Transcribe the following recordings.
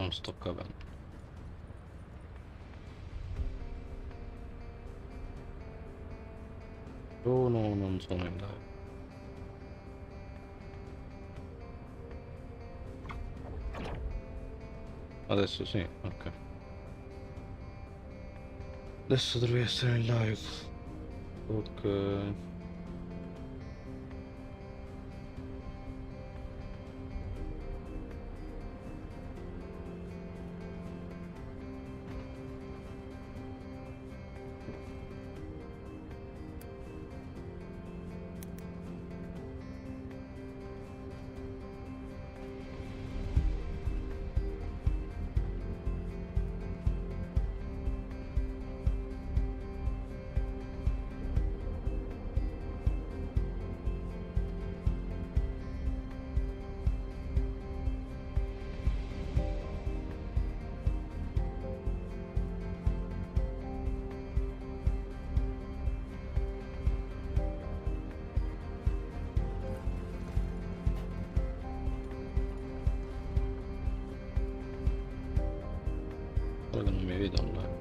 non sto capendo. Non sono in live. Adesso sì, ok. Adesso dovrei essere in live. Ok. Guarda che non mi vedo online.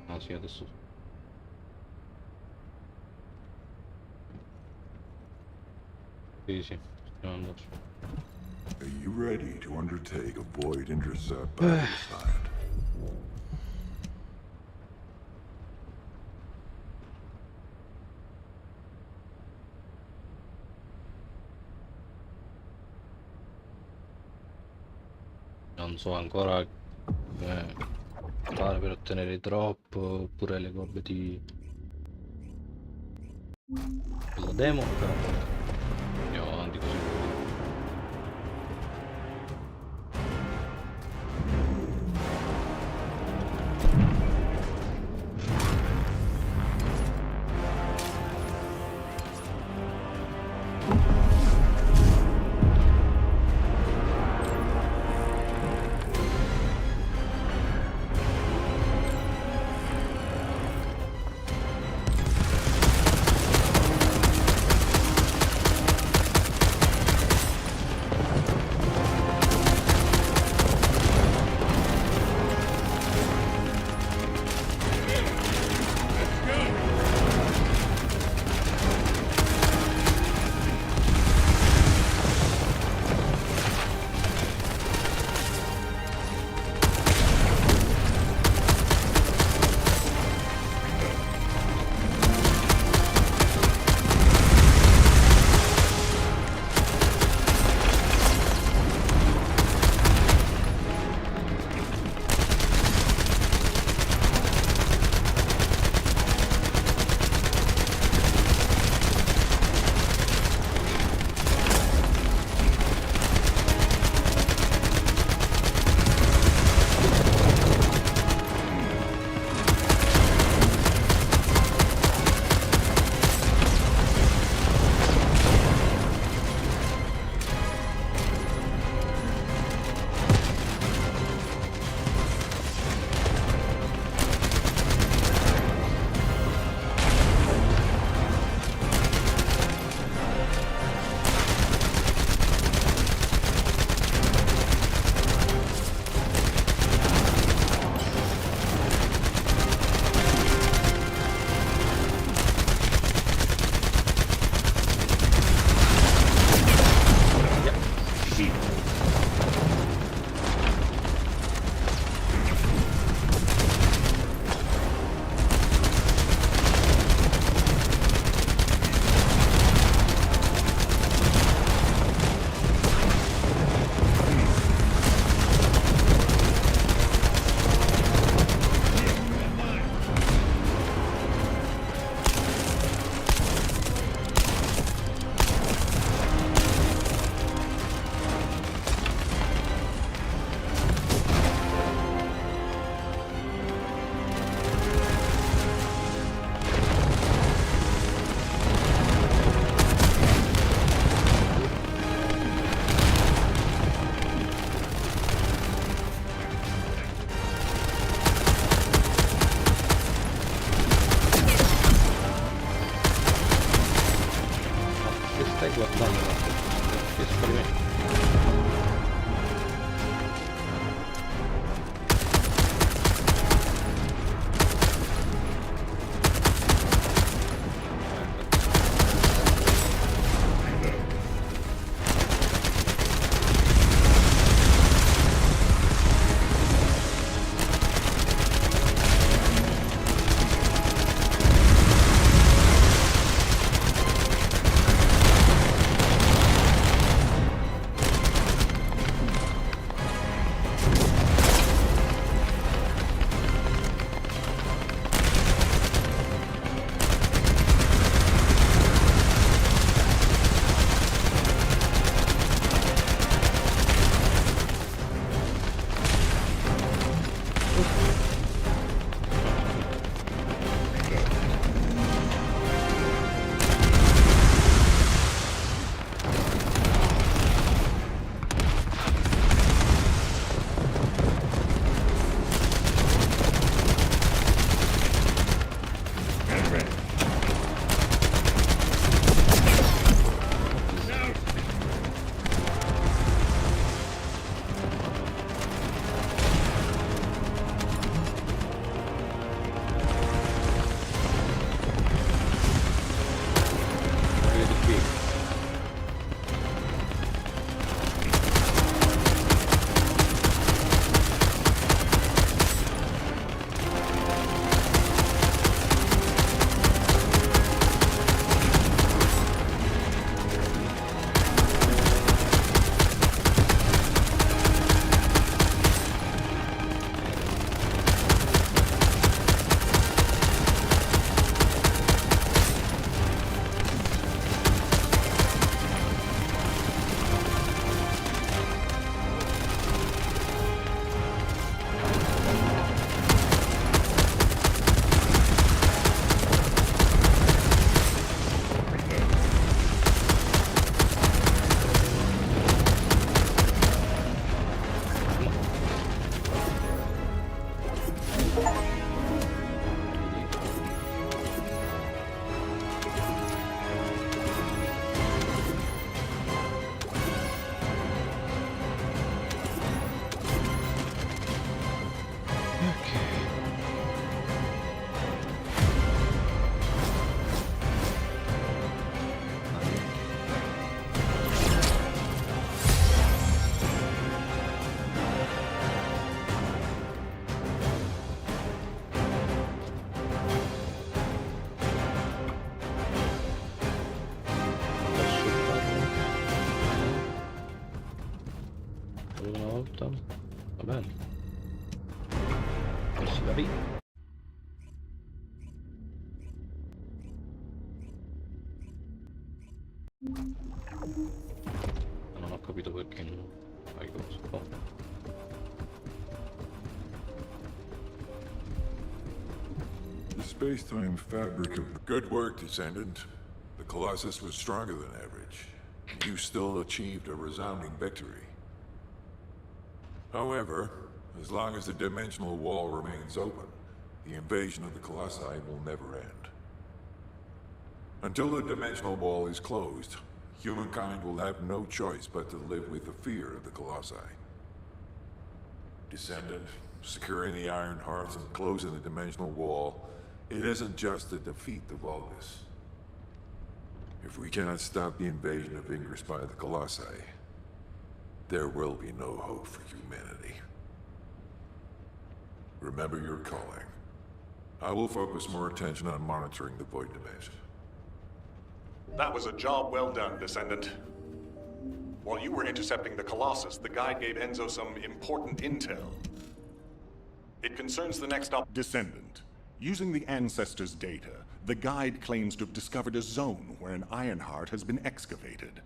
Ah sì, adesso sì, sì, stiamo andando. Are you ready to undertake a void intercept by the side? Non so ancora come fare per ottenere i drop oppure le robe della demo, però andiamo avanti così. volta. Va bene. E si capì. Non ho capito perché non fai cosa. Oh. The space-time fabric of... Good work, Descendant. The Colossus was stronger than average. You still achieved a resounding victory. However, as long as the dimensional wall remains open, the invasion of the Colossi will never end. Until the dimensional wall is closed, humankind will have no choice but to live with the fear of the Colossi. Descendant, securing the Iron Hearts and closing the dimensional wall, it isn't just to defeat the Vulgus. If we cannot stop the invasion of Ingress by the Colossi, there will be no hope for humanity. Remember your calling. I will focus more attention on monitoring the Void Dimension. That was a job well done, Descendant. While you were intercepting the Colossus, the guide gave Enzo some important intel. It concerns the next Descendant. Using the Ancestors' data, the guide claims to have discovered a zone where an Ironheart has been excavated.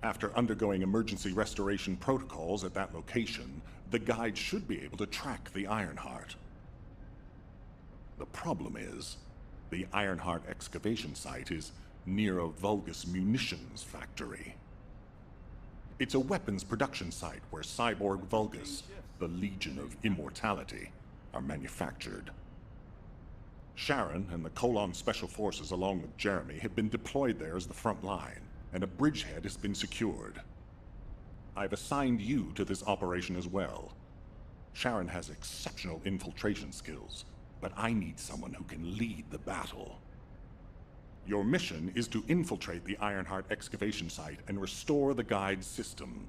After undergoing emergency restoration protocols at that location, the guide should be able to track the Ironheart. The problem is, the Ironheart excavation site is near a Vulgus munitions factory. It's a weapons production site where cyborg Vulgus, the Legion of Immortality, are manufactured. Sharon and the Colon Special Forces along with Jeremy have been deployed there as the front line, and a bridgehead has been secured. I've assigned you to this operation as well. Sharon has exceptional infiltration skills, but I need someone who can lead the battle. Your mission is to infiltrate the Ironheart excavation site and restore the guide's system.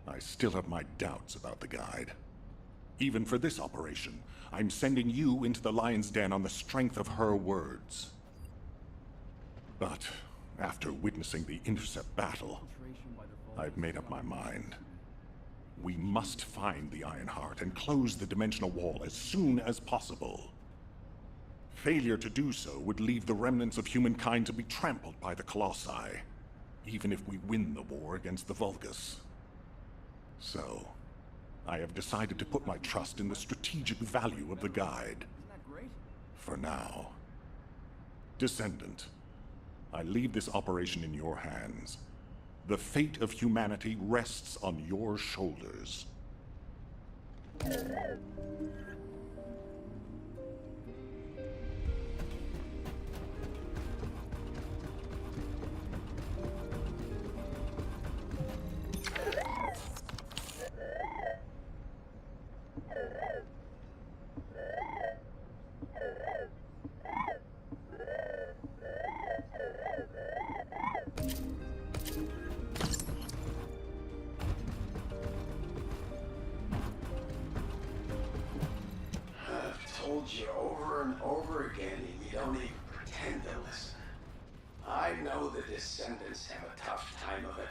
I still have my doubts about the guide. Even for this operation, I'm sending you into the Lion's Den on the strength of her words. But after witnessing the intercept battle, I've made up my mind. We must find the Ironheart and close the dimensional wall as soon as possible. Failure to do so would leave the remnants of humankind to be trampled by the Colossi, even if we win the war against the Vulgus. So, I have decided to put my trust in the strategic value of the guide. For now. Descendant, I leave this operation in your hands. The fate of humanity rests on your shoulders. Told you over and over again, and you don't even pretend to listen. I know the Descendants have a tough time of it.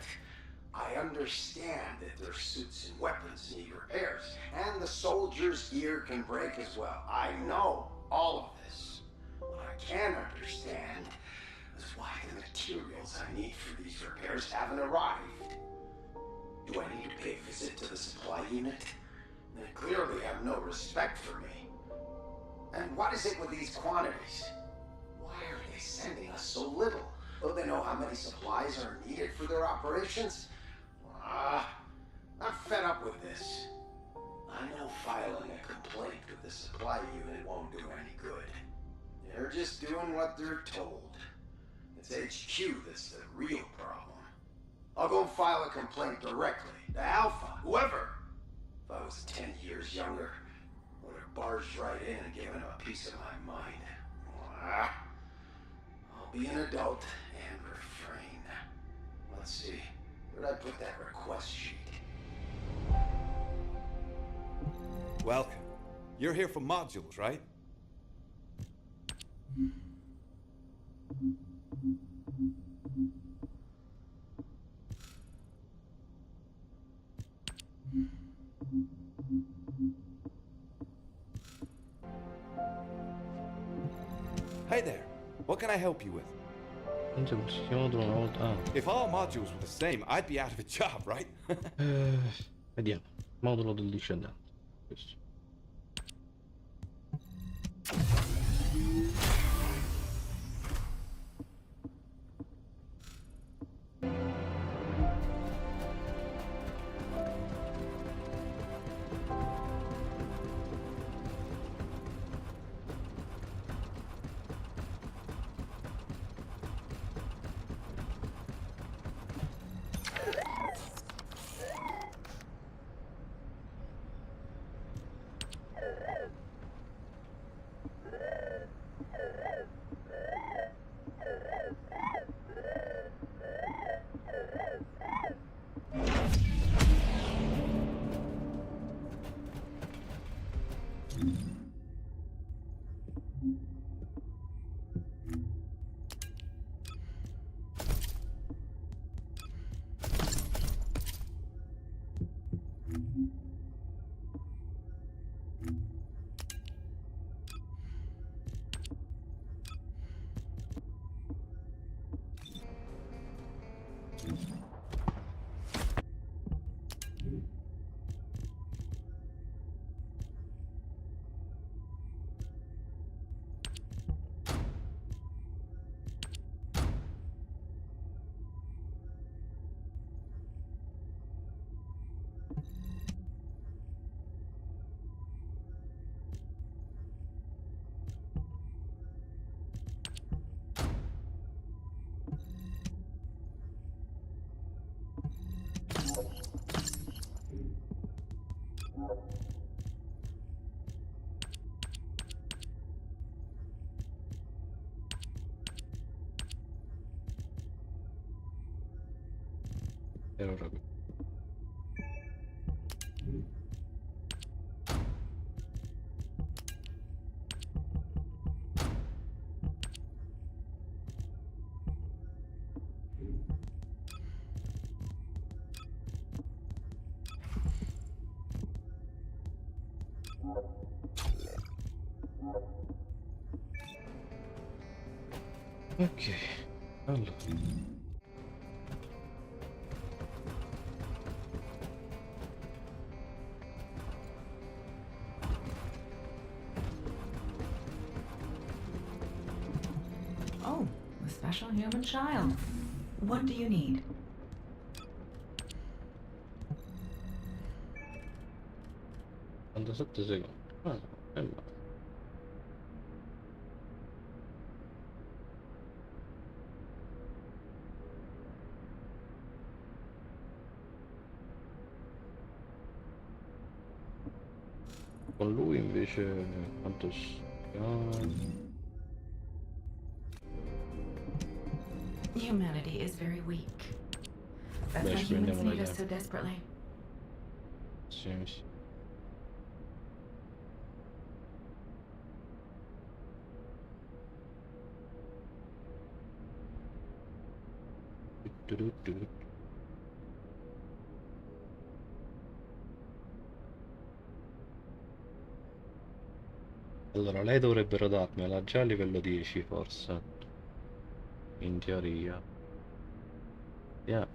I understand that their suits and weapons need repairs, and the soldiers' gear can break as well. I know all of this. What I can understand is why the materials I need for these repairs haven't arrived. Do I need to pay a visit to the supply unit? They clearly have no respect for me. And what is it with these quantities? Why are they sending us so little? Don't they know how many supplies are needed for their operations? I'm fed up with this. I know filing a complaint with the supply unit won't do any good. They're just doing what they're told. It's HQ that's the real problem. I'll go and file a complaint directly to Alpha, whoever. If I was 10 years younger, I would have barged right in and given a piece of my mind. I'll be an adult and refrain. Let's see, where did I put that request sheet? Welcome. You're here for modules, right? can I help you with? Senza qualsiasi modulo una volta. Ah. If all modules were the same, I'd be out of a job, right? Vediamo. Modulo del discendente. Questo. E allora qui. Ok, allora. Oh, a special human child. What do you need? 47 secondi. Ah, è male. Con lui invece quanto Humanity is very weak. That's Beh, why ci humans prendiamo need la us so idea. desperately. Sì, sì. Allora, lei dovrebbero darmela già a livello 10 forse, in teoria. Yeah.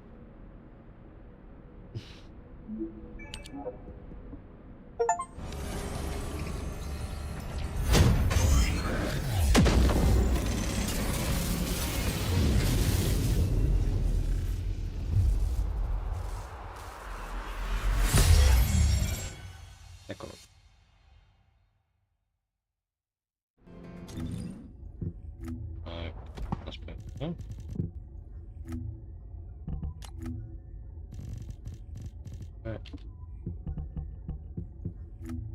Eccolo. Ah, ecco. Aspetta.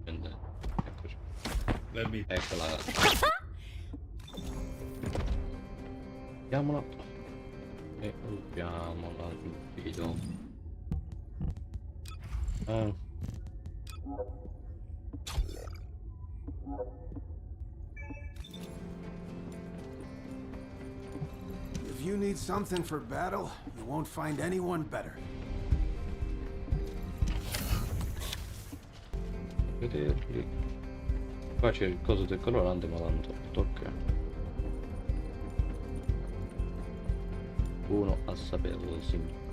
Prende. Eccoci. Eccola. Usiamola. E usiamola subito. Ah. If you need something for battle, you won't find anyone better. Vederli. Qua c'è il coso del colorante ma l'hanno tolto, ok. qualcuno a saperlo, sì.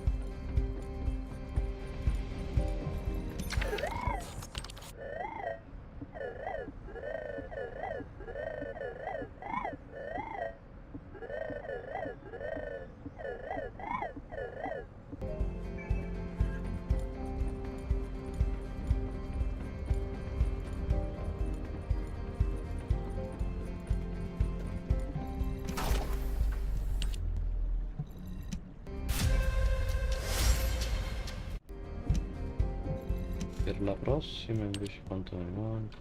Per la prossima invece quanto mi manca?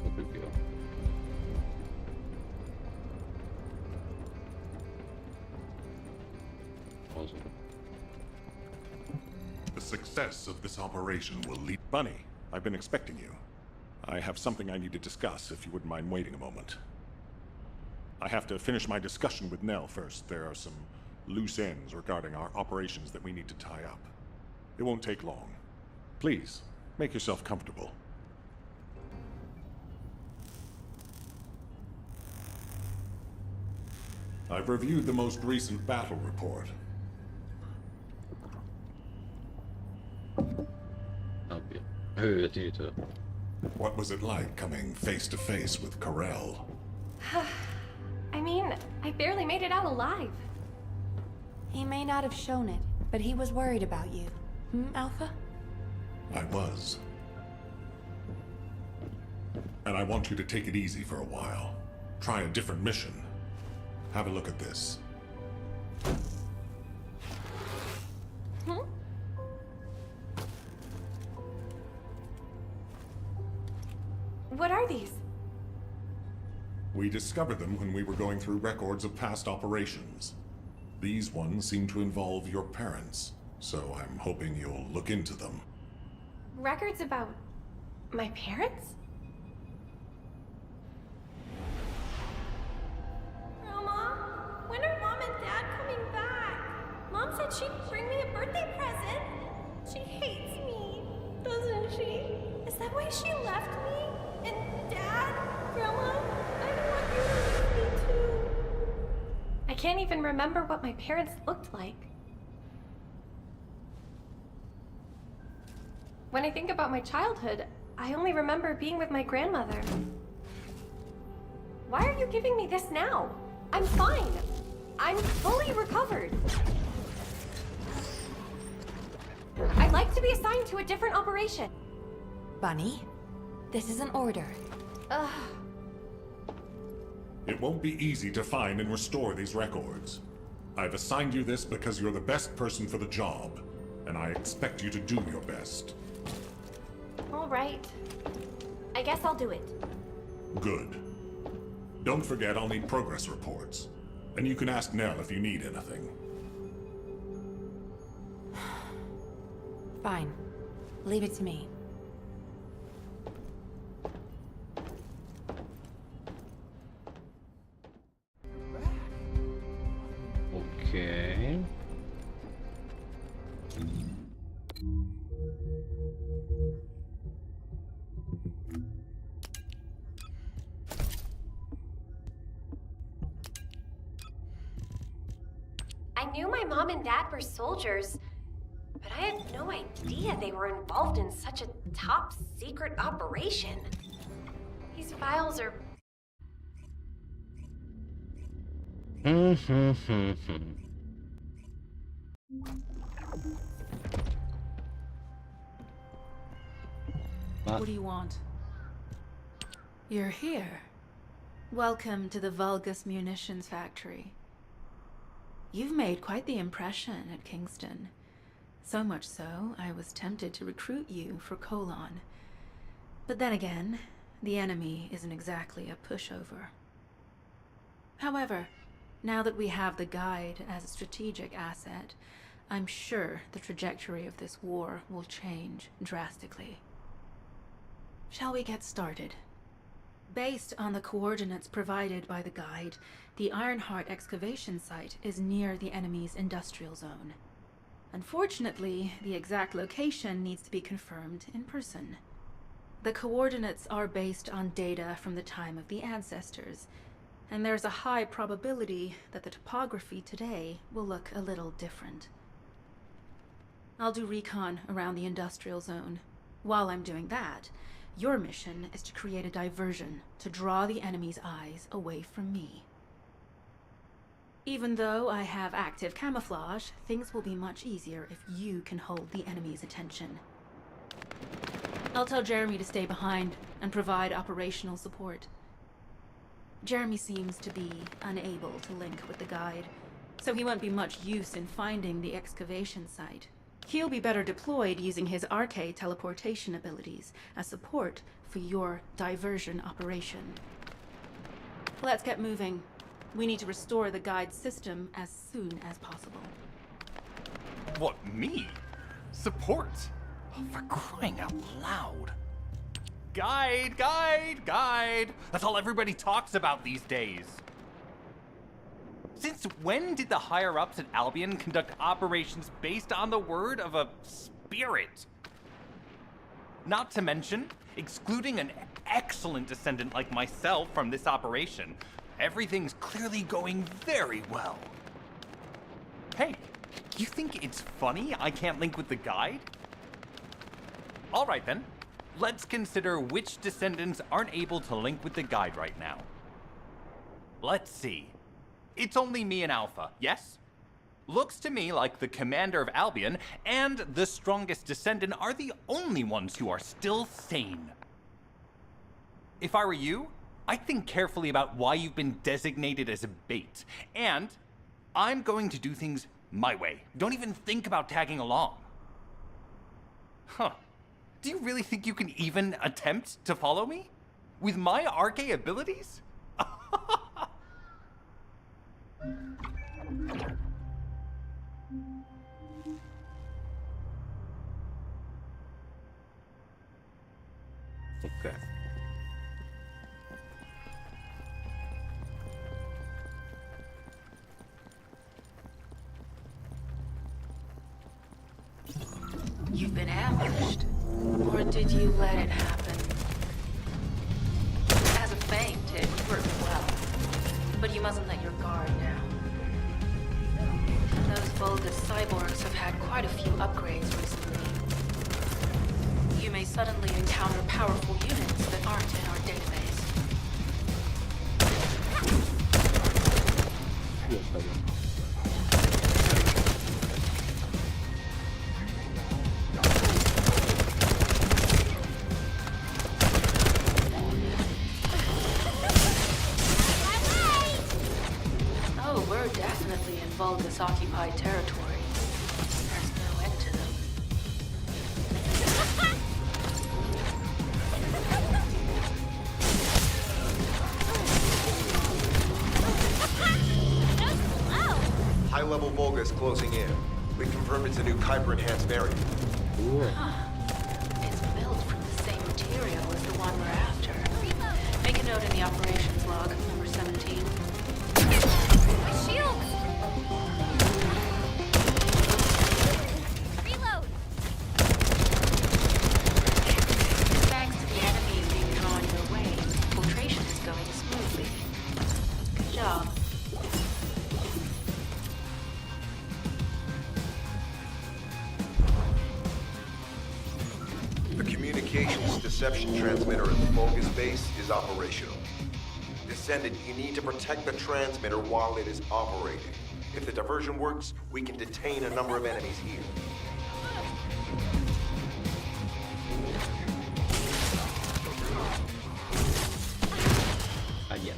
Proprio più. Cosa? The success of this operation will lead... Bunny, I've been expecting you. I have something I need to discuss, if you wouldn't mind waiting a moment. I have to finish my discussion with Nell first. There are some loose ends regarding our operations that we need to tie up. It won't take long. Please, make yourself comfortable. I've reviewed the most recent battle report. Albion. Titolo. What was it like coming face to face with Corel? I mean, I barely made it out alive. He may not have shown it, but he was worried about you. Alpha? I was. And I want you to take it easy for a while. Try a different mission. Have a look at this. What are these? We discovered them when we were going through records of past operations. These ones seem to involve your parents, so I'm hoping you'll look into them. Records about my parents? Grandma, when are Mom and Dad coming back? Mom said she'd bring me a birthday present. She hates me, doesn't she? Is that why she left me? And Dad? Grandma, I don't want you to leave me too. I can't even remember what my parents looked like. When I think about my childhood, I only remember being with my grandmother. Why are you giving me this now? I'm fine. I'm fully recovered. I'd like to be assigned to a different operation. Bunny, this is an order. Ugh. It won't be easy to find and restore these records. I've assigned you this because you're the best person for the job, and I expect you to do your best. All right. I guess I'll do it. Good. Don't forget I'll need progress reports. And you can ask Nell if you need anything. Fine. Leave it to me. Ok. I knew my mom and dad were soldiers, but I had no idea they were involved in such a top secret operation. These files are... What do you want? You're here. Welcome to the Vulgus Munitions Factory. You've made quite the impression at Kingston. So much so, I was tempted to recruit you for Colon. But then again, the enemy isn't exactly a pushover. However, now that we have the guide as a strategic asset, I'm sure the trajectory of this war will change drastically. Shall we get started? Based on the coordinates provided by the guide, the Ironheart excavation site is near the enemy's industrial zone. Unfortunately, the exact location needs to be confirmed in person. The coordinates are based on data from the time of the ancestors, And there's a high probability that the topography today will look a little different. I'll do recon around the industrial zone. While I'm doing that, your mission is to create a diversion to draw the enemy's eyes away from me. Even though I have active camouflage, things will be much easier if you can hold the enemy's attention. I'll tell Jeremy to stay behind and provide operational support. Jeremy seems to be unable to link with the guide, so he won't be much use in finding the excavation site. He'll be better deployed using his arcade teleportation abilities as support for your diversion operation. Let's get moving. We need to restore the guide system as soon as possible. What, me? Support? Oh, for crying out loud. Guide, guide, guide. That's all everybody talks about these days. Since when did the higher-ups at Albion conduct operations based on the word of a spirit? Not to mention, excluding an excellent descendant like myself from this operation, everything's clearly going very well. Hey, you think it's funny I can't link with the guide? All right then, let's consider which descendants aren't able to link with the guide right now. Let's see. It's only me and Alpha, yes? Looks to me like the commander of Albion and the strongest descendant are the only ones who are still sane. If I were you, I'd think carefully about why you've been designated as a bait, and I'm going to do things my way. Don't even think about tagging along. Huh. Do you really think you can even attempt to follow me? With my arcade abilities? Ok. You've been ambushed. Or did you let it happen? As a feint, it worked well. But you mustn't let your guard down. Those Vulgus cyborgs have had quite a few upgrades recently. You may suddenly encounter powerful units that aren't in our database. Io stavo. Oh, we're definitely in Vulgus-occupied territory. There's no end to them. High-level Vulgus closing in. We confirm it's a new Kuiper-enhanced variant. It's built from the same material as the one we're after. Make a note in the operations log, number 17. My shield! Reload! Thanks to the enemy being drawn your way, filtration is going smoothly. Good job. The communications deception transmitter at the Vulgus base is operational. Descendant, you need to protect the transmitter while it is operating. If the diversion works, we can detain a number of enemies here. Ah, yeah.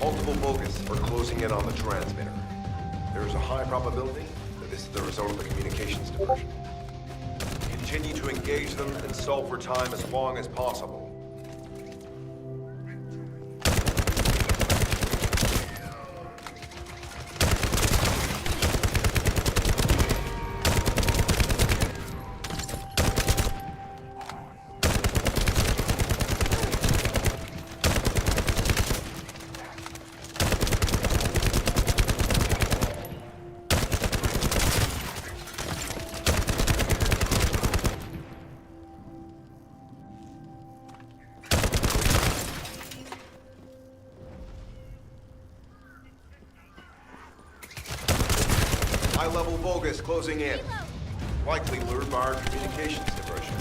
Multiple Vulgus are closing in on the transmitter. There is a high probability that this is the result of the communications diversion. Continue to engage them and stall for time as long as possible. High-level Vulgus closing in. Likely lured by our communications diversion.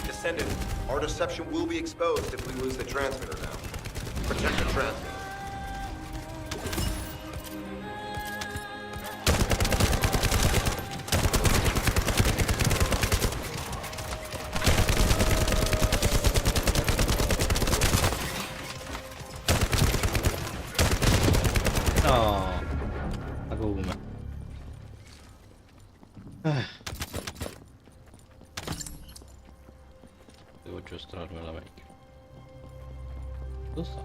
Descendant, our deception will be exposed if we lose the transmitter now. Protect the transmitter. No, ma come? Devo giostrarmela meglio. Dove sta?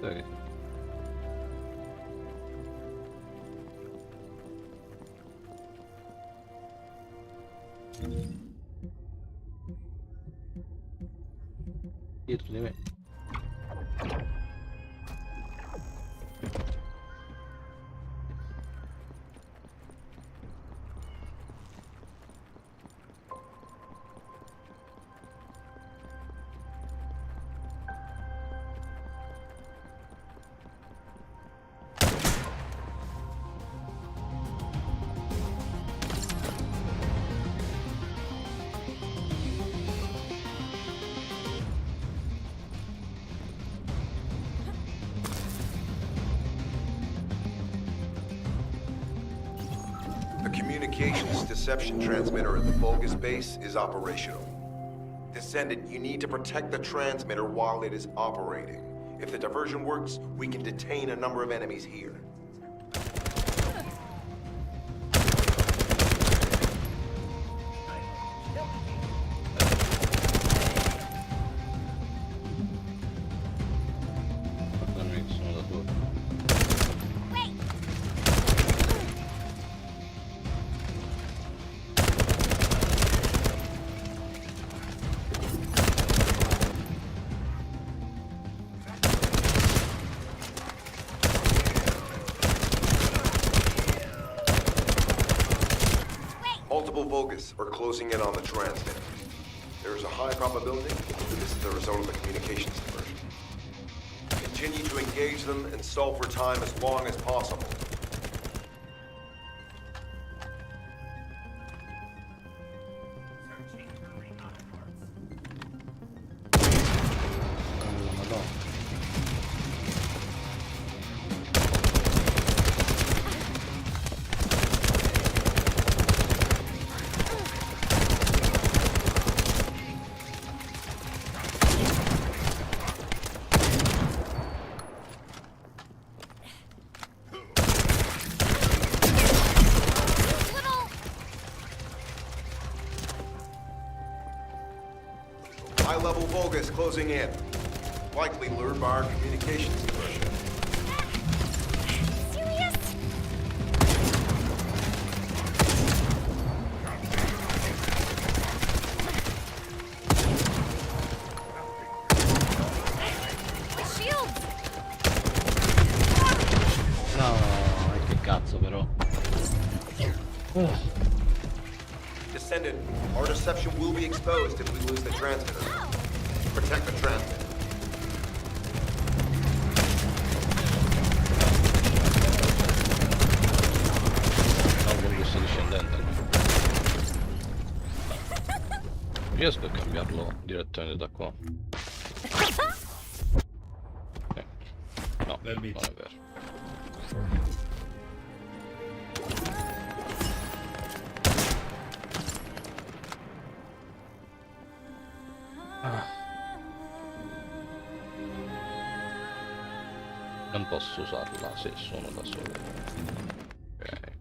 Dov'è che... dietro di me. The communications deception transmitter at the Vulgus base is operational. Descendant, you need to protect the transmitter while it is operating. If the diversion works, we can detain a number of enemies here. Multiple Vulgus are closing in on the transmitter. There is a high probability that this is the result of the communications diversion. Continue to engage them and stall for time as long as possible. High-level Vulgus closing in. Likely lured by our communications diversion. Serious? My shield! No, che cazzo però. Descendant, our deception will be exposed if we lose the transmitter. Protect the transmitter. No, questo discendente. Riesco a cambiarlo direttamente da qua. No, non è vero. Non posso usarla se sono da solo. Ok.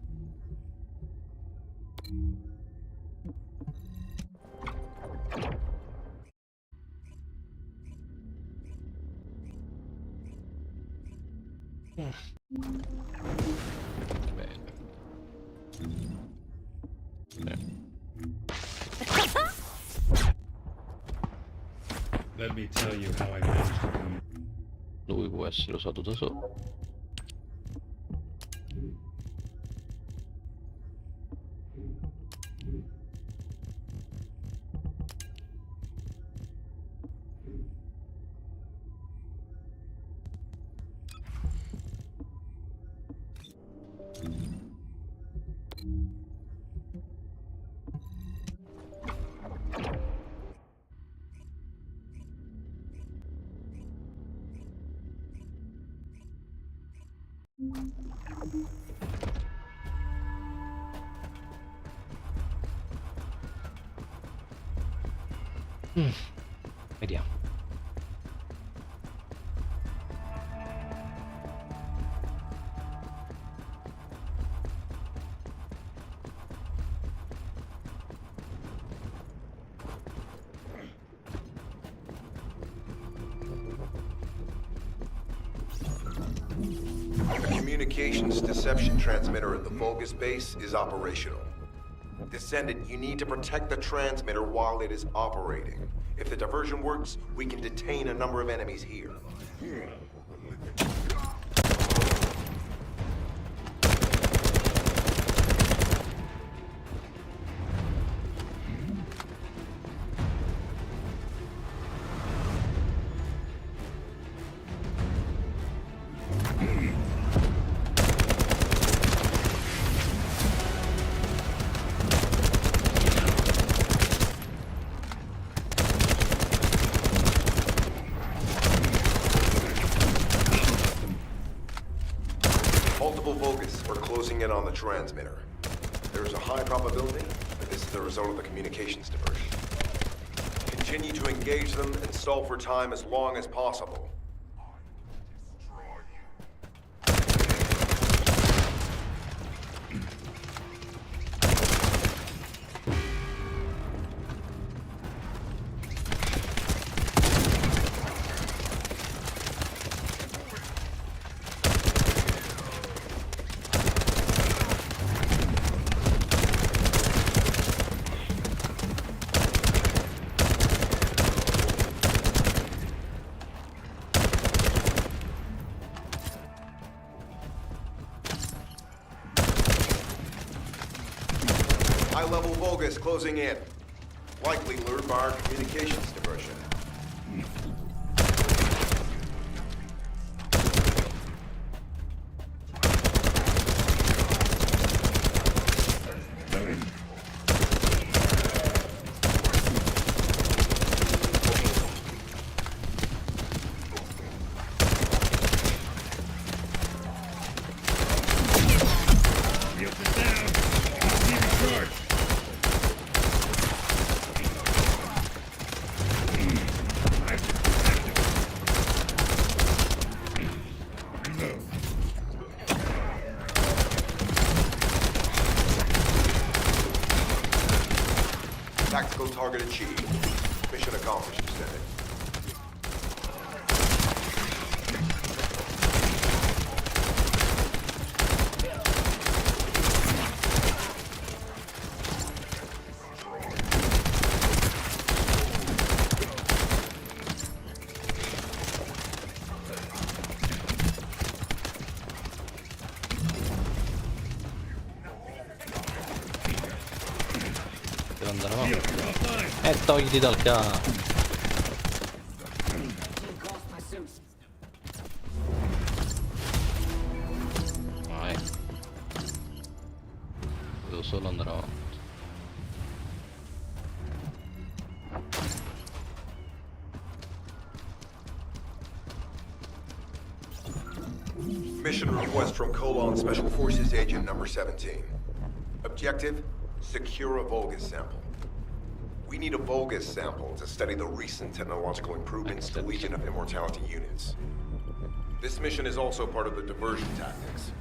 Bene. Let me tell you how I managed to come. Lui può essere usato da solo. Vediamo. The communications deception transmitter at the Vulgus base is operational. Descendant, you need to protect the transmitter while it is operating. If the diversion works, we can detain a number of enemies here. Multiple Vulgus are closing in on the transmitter. There is a high probability that this is the result of the communications diversion. Continue to engage them and stall for time as long as possible. High-level Vulgus closing in. Likely lured by our communications diversion. Tactical target achieved. Mission accomplished, Descendant. Devo andare avanti. Togliti dal cazzo. Vai. Devo solo andare avanti. Mission request from Colon Special Forces Agent number 17. Objective, secure a Vulgus sample. We need a Vulgus sample to study the recent technological improvements to Legion of Immortality units. This mission is also part of the diversion tactics.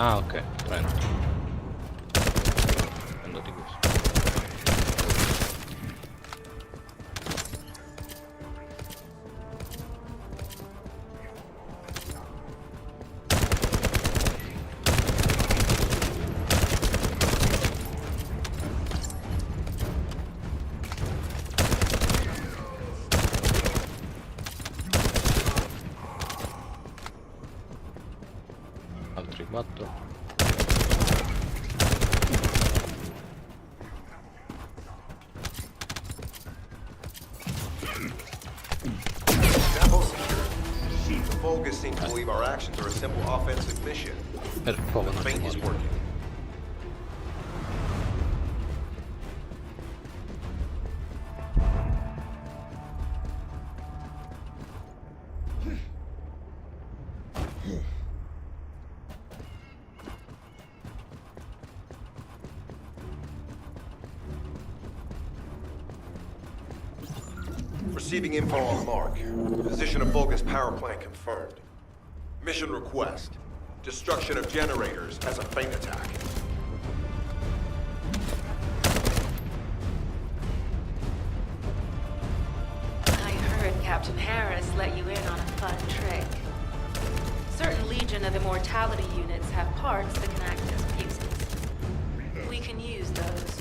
Ah, ok, prendo. Prendo di questo. Altri 4. Depot secure. The Vulgus seem to believe our actions are a simple offensive mission. Per poco non Feint ci is muoio. working. Receiving info on mark. Position of Vulgus power plant confirmed. Mission request. Destruction of generators as a feint attack. I heard Captain Harris let you in on a fun trick. Certain Legion of Immortality units have parts that can act as fuses. We can use those.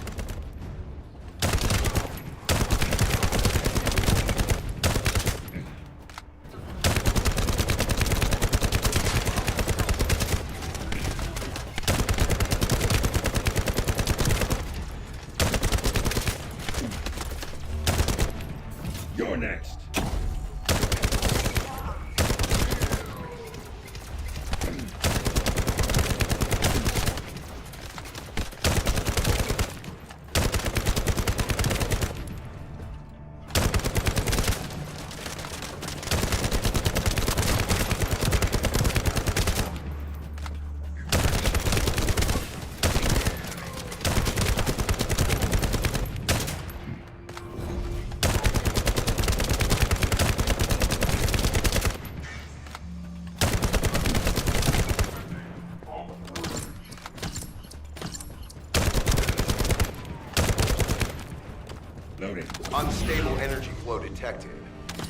You're next. Loading. Unstable energy flow detected.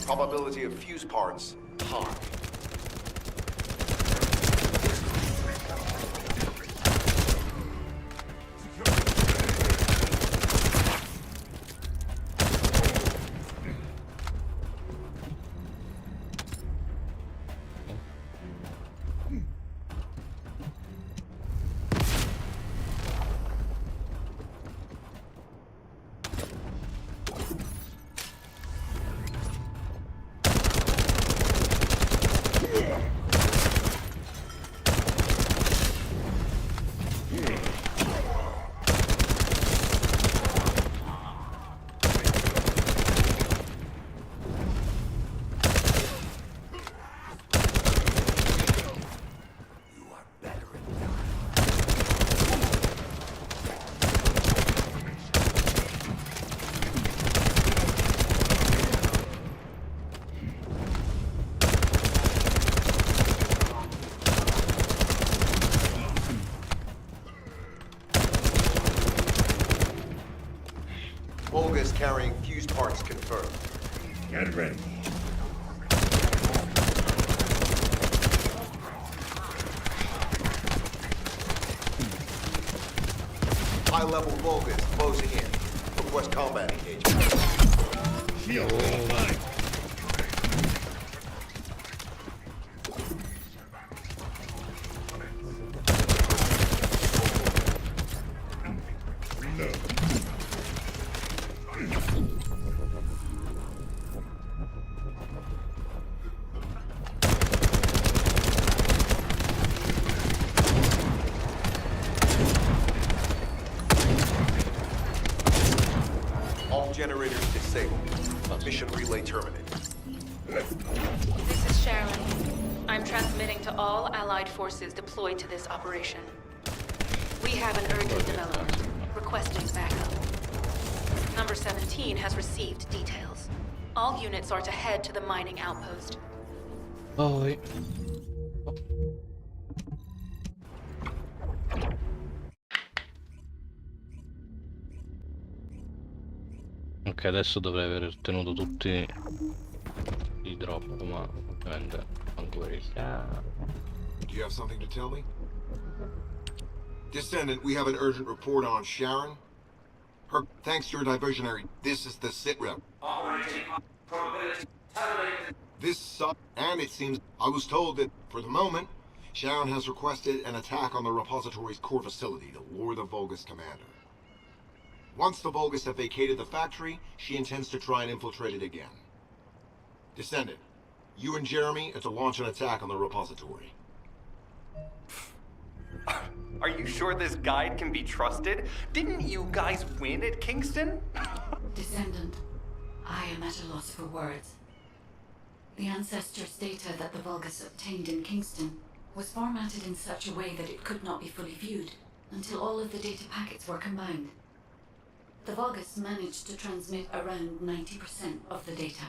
Probability of fuse parts high. Vulgus carrying fuse parts confirmed. Get ready. High-level Vulgus closing in. Request combat engagement. Shield online. Reload. All generators disabled. Mission relay terminated. This is Sharon. I'm transmitting to all Allied forces deployed to this operation. We have an urgent development, requesting backup. Number 17 has received details. All units are to head to the mining outpost. Poi Ok, adesso dovrei aver ottenuto tutti i drop, ma ovviamente ancora il... Do you have something to tell me? Descendant, we have an urgent report on Sharon. Thanks to your diversionary, this is the sitrep. And it seems I was told that, for the moment, Sharon has requested an attack on the repository's core facility to lure the Vulgus commander. Once the Vulgus have vacated the factory, she intends to try and infiltrate it again. Descendant, you and Jeremy are to launch an attack on the repository. Are you sure this guide can be trusted? Didn't you guys win at Kingston? Descendant, I am at a loss for words. The ancestors' data that the Vulgus obtained in Kingston was formatted in such a way that it could not be fully viewed until all of the data packets were combined. The Vulgus managed to transmit around 90% of the data.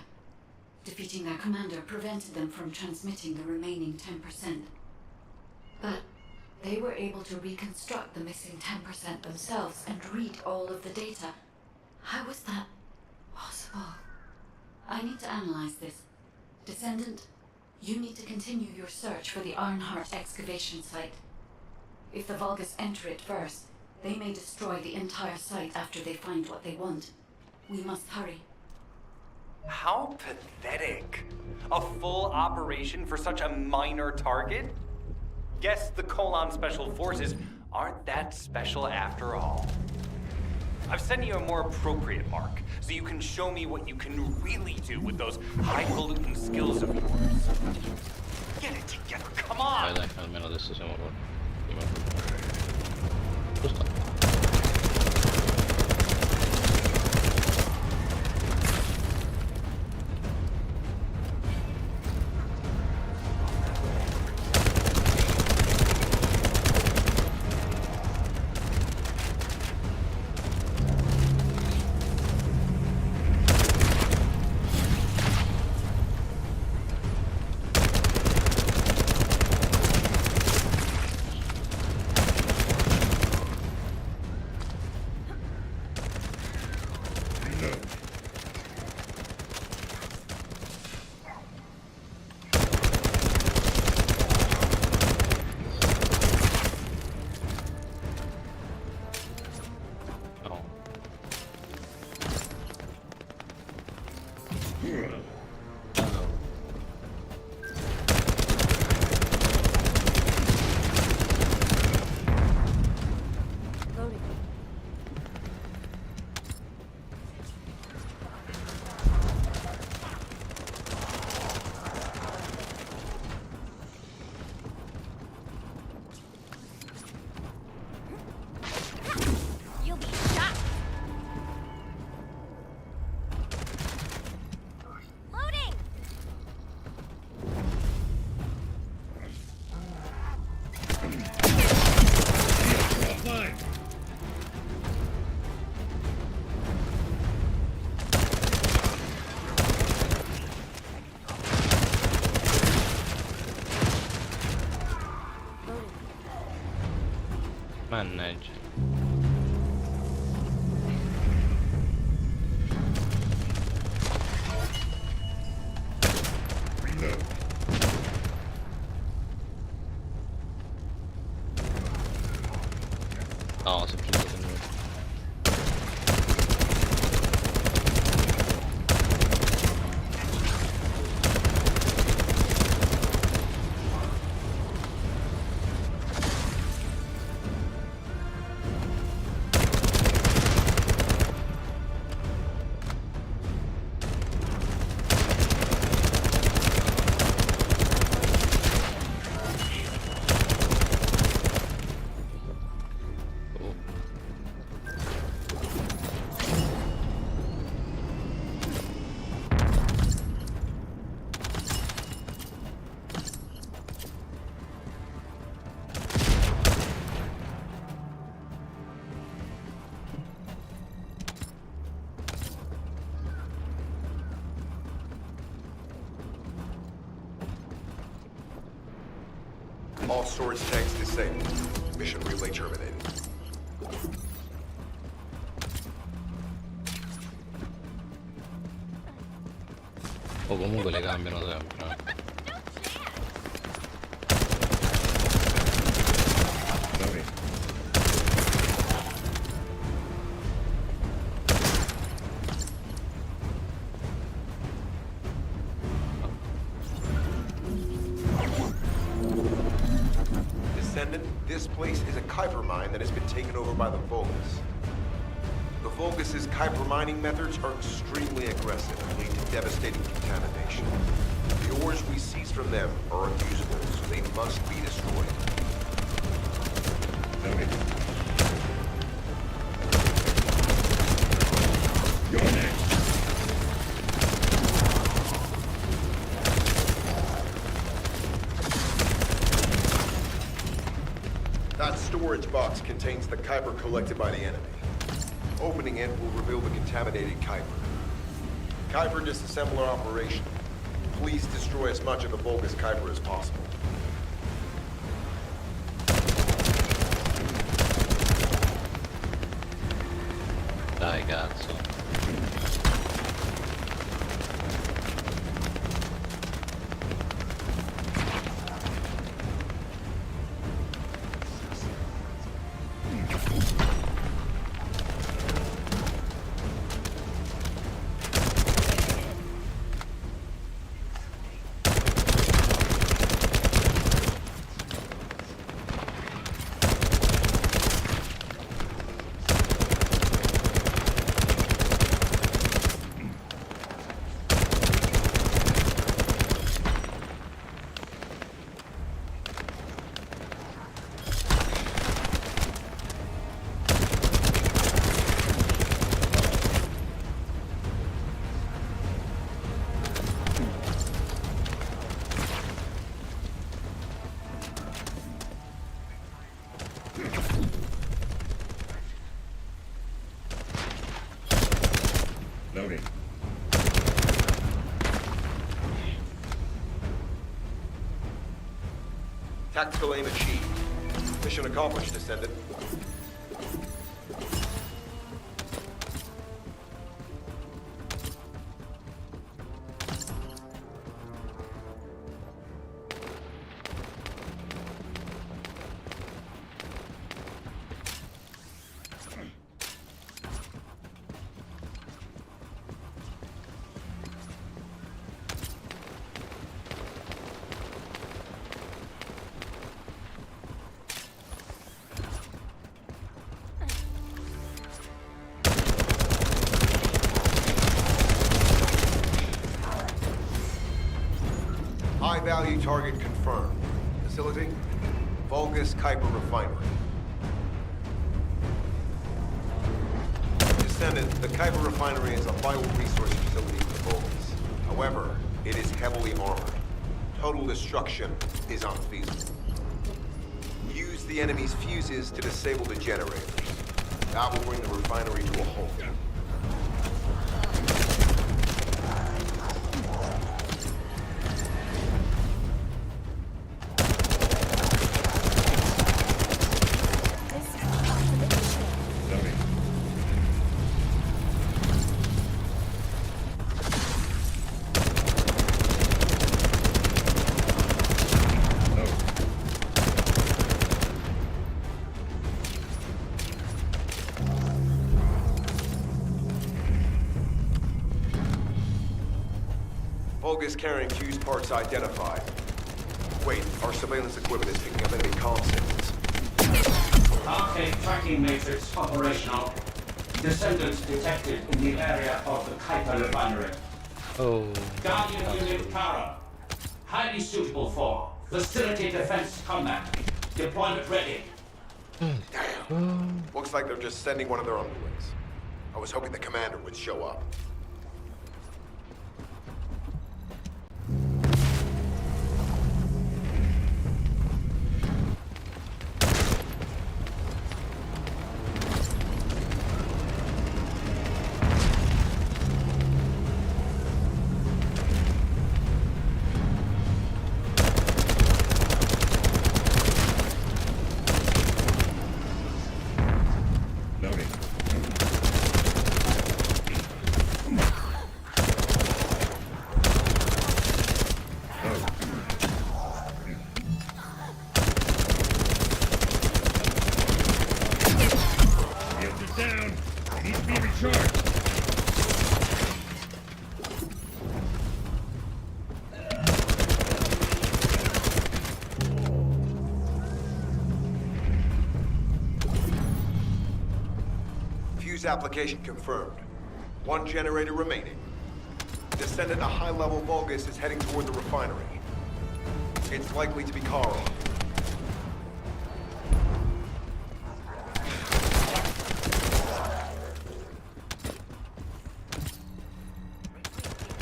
Defeating their commander prevented them from transmitting the remaining 10%. But they were able to reconstruct the missing 10% themselves and read all of the data. How was that possible? I need to analyze this. Descendant, you need to continue your search for the Ironheart excavation site. If the Vulgus enter it first, they may destroy the entire site after they find what they want. We must hurry. How pathetic. A full operation for such a minor target? Guess the Colon Special Forces aren't that special after all. I've sent you a more appropriate mark, so you can show me what you can really do with those highfalutin skills of yours. Get it together, come on! Dai, almeno adesso siamo giusto. Mannaggia. No, semplicemente no. All storage tanks disabled. Mission relay terminated. O comunque le cambiano sempre. Loading. Descendant, this place is a Kuiper mine that has been taken over by the Vulgus. The Vulgus' Kuiper mining methods are extremely aggressive and lead to devastating contamination. The ores we seize from them are unusable, so they must be destroyed. Loading. You're next. That storage box contains the Kuiper collected by the enemy. Opening it will reveal the contaminated Kuiper. Kuiper disassembler operation. Please destroy as much of the Vulgus Kuiper as possible. Dai cazzo. Loading. Tactical aim achieved. Mission accomplished, Descendant. High-value target confirmed. Facility? Vulgus Kuiper Refinery. Descendant, the Kuiper Refinery is a vital resource facility for the Vulgus. However, it is heavily armored. Total destruction is unfeasible. Use the enemy's fuses to disable the generators. That will bring the refinery to a halt. Loading. Load. Vulgus carrying fuse parts identified. Wait, our surveillance equipment is picking up enemy comm signals. Parte tracking matrix operational. Descendants detected in the area of the Kuiper refinery. Oh. Guardian unit Para. Highly suitable for facility defense combat. Deployment ready. Damn. Looks like they're just sending one of their underlings. I was hoping the commander would show up. Loading. Use application confirmed. One generator remaining. Descendant, a high-level Vulgus is heading toward the refinery. It's likely to be Carl.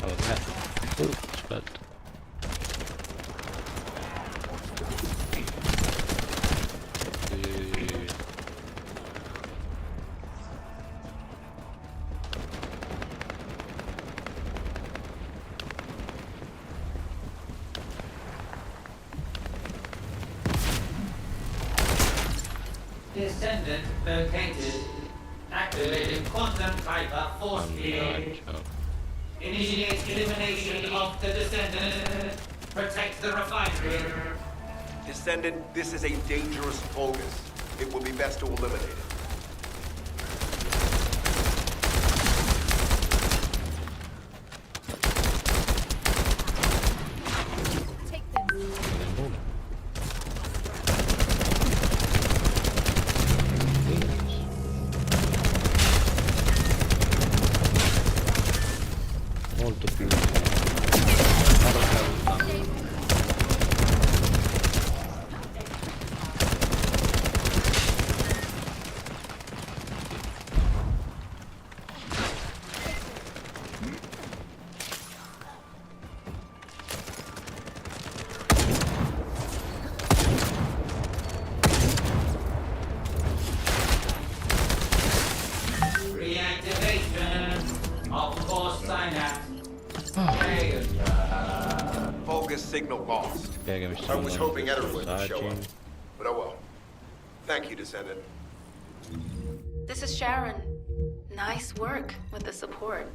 Okay. Ooh, spent. Descendant located. Activating quantum Kuiper force field. Initiate elimination of the Descendant. Protect the refinery. Descendant, this is a dangerous Vulgus. It will be best to eliminate it. Molto più. Reactivation of force synapse. Vulgus signal lost. I was hoping Ederwood would show up. But oh well. Thank you, Descendant. This is Sharon. Nice work with the support.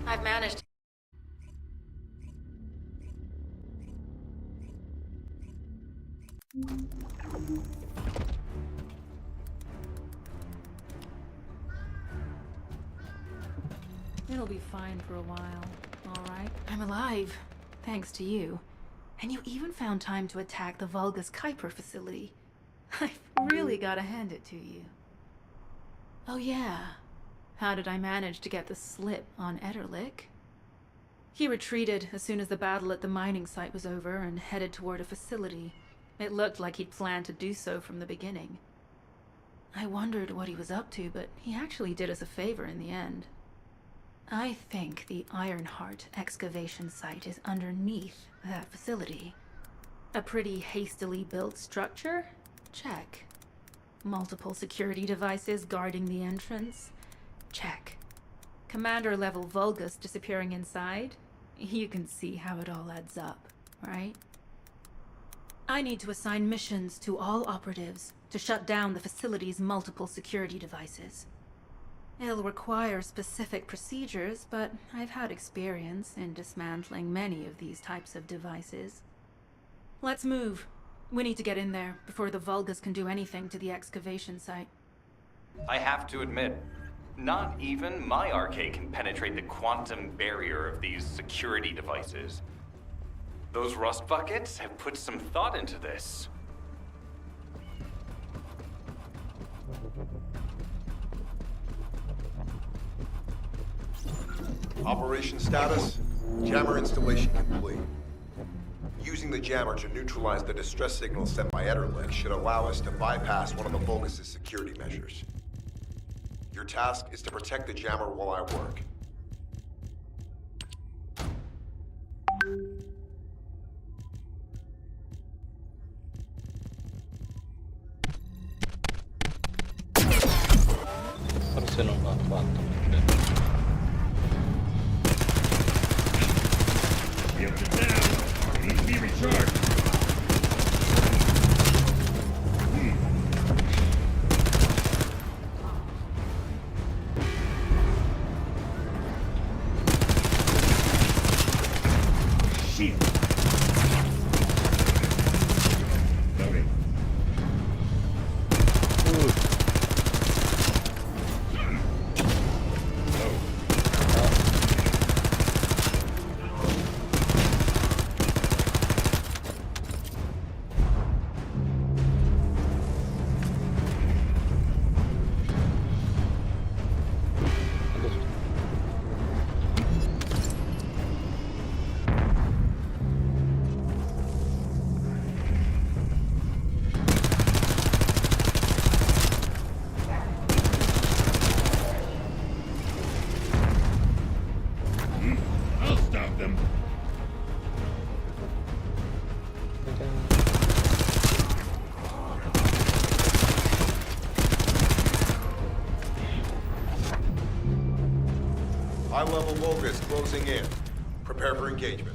I've managed. It'll be fine for a while, all right? I'm alive, thanks to you. And you even found time to attack the Vulgus Kuiper facility. I've really gotta hand it to you. Oh yeah, how did I manage to get the slip on Ederlich? He retreated as soon as the battle at the mining site was over and headed toward a facility. It looked like he'd planned to do so from the beginning. I wondered what he was up to, but he actually did us a favor in the end. I think the Ironheart excavation site is underneath that facility. A pretty hastily built structure? Check. Multiple security devices guarding the entrance? Check. Commander-level Vulgus disappearing inside? You can see how it all adds up, right? I need to assign missions to all operatives to shut down the facility's multiple security devices. It'll require specific procedures, but I've had experience in dismantling many of these types of devices. Let's move. We need to get in there before the Vulgus can do anything to the excavation site. I have to admit, not even my arcade can penetrate the quantum barrier of these security devices. Those rust buckets have put some thought into this. Operation status, jammer installation complete. Using the jammer to neutralize the distress signal sent by Ederlich should allow us to bypass one of the Vulgus' security measures. Your task is to protect the jammer while I work. Forse non l'ha fatto. Yield it down. It needs to be recharged. Shit. Loading. Vulgus closing in. Prepare for engagement.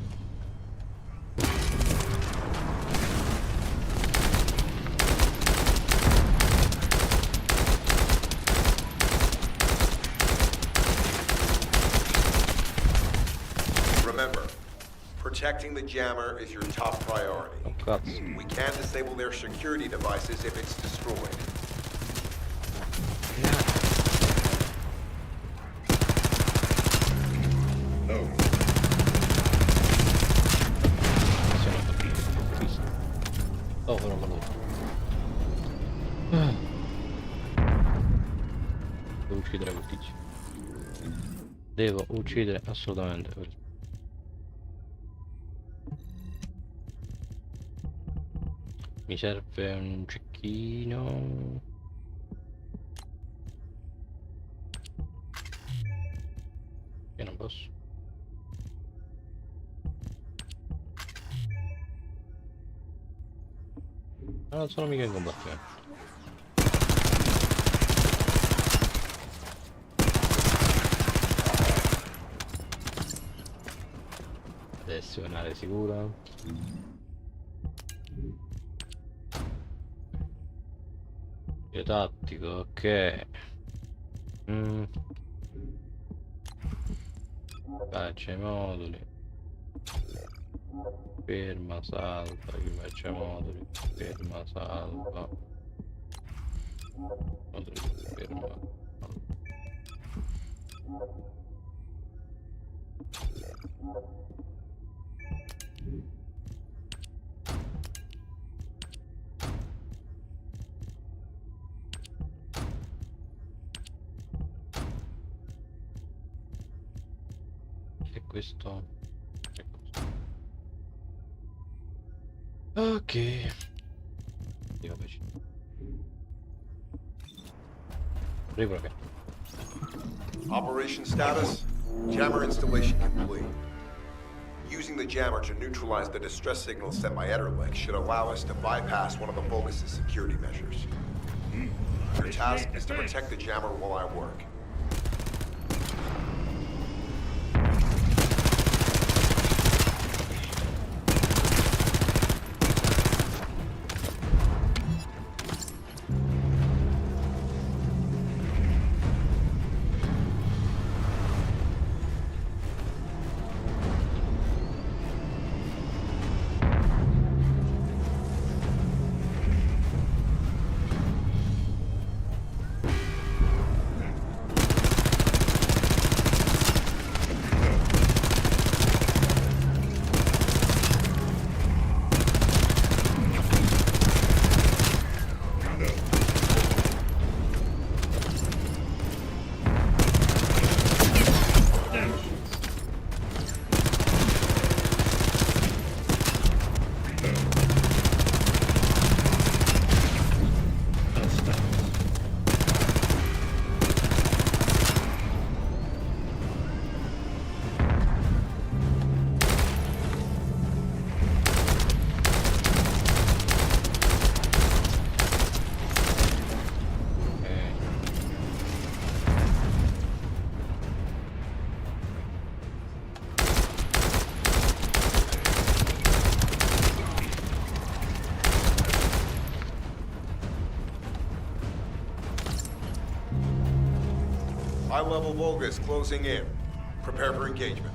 Remember, protecting the jammer is your top priority. We can disable their security devices if it's destroyed. Oh, però veloce. Devo uccidere quel tizio. Devo uccidere assolutamente. Mi serve un cecchino. Io non posso. Ma non sono mica in combattimento. Adesso è un'area sicura. Io tattico, ok. Faccia i moduli. Ferma, salva, io faccio i moduli. Ferma, salva. Moduli, ferma, salva. E questo è questo. Ok. Io invece arrivo qui. Operation status, jammer installation complete. Using the jammer to neutralize the distress signal sent by Ederlich should allow us to bypass one of the Vulgus' security measures. Your task is to protect the jammer while I work. High-level Vulgus closing in. Prepare for engagement.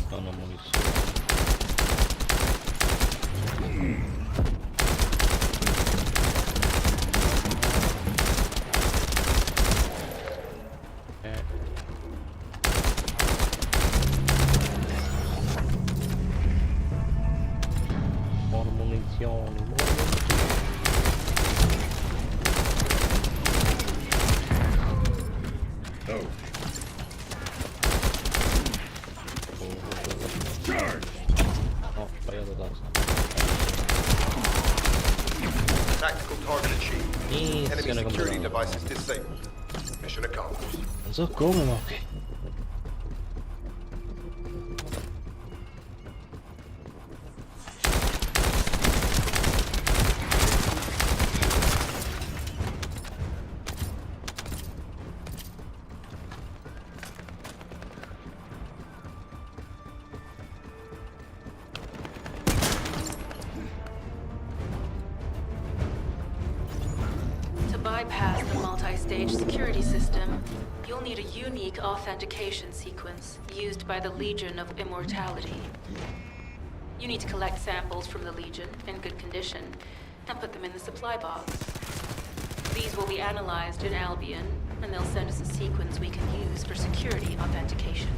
Stanno munizioni. Tactical target achieved. Enemy security devices disabled. Mission accomplished. Non so come, ma ok. bypass the multi-stage security system, you'll need a unique authentication sequence used by the Legion of Immortality. You need to collect samples from the Legion in good condition and put them in the supply box. These will be analyzed in Albion, and they'll send us a sequence we can use for security authentication.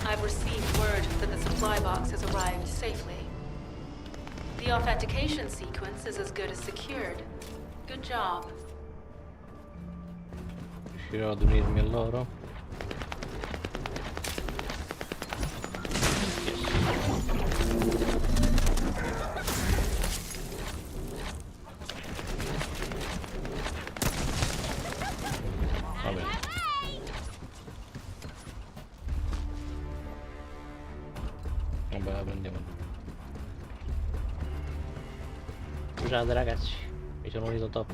I've received word that the supply box has arrived safely. The authentication sequence is as good as secured. Good job. Riuscirò ad unirmi a loro? Va bene. Vabbè, la prendiamo. Scusate ragazzi, mi sono unito top.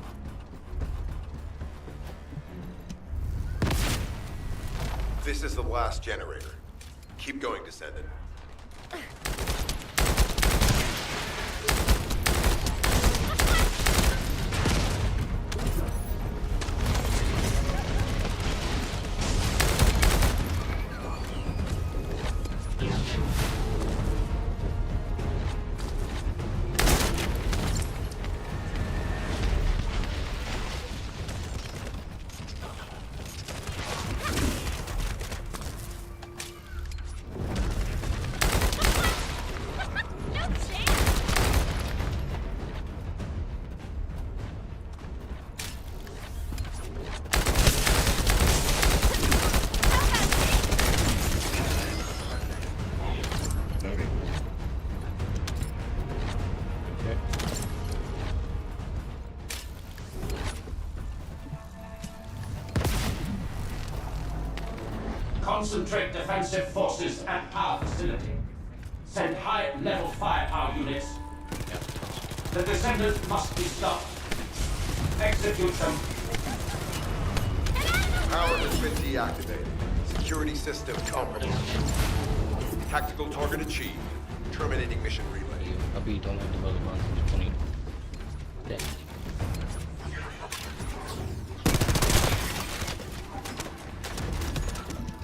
This is the last generator. Keep going, Descendant. Concentrate defensive forces at our facility. Send high-level firepower units. The Descendant must be stopped. Execute them. Power has been deactivated. Security system compromised. Tactical target achieved. Terminating mission relay. Capito, non devo domande disponibili.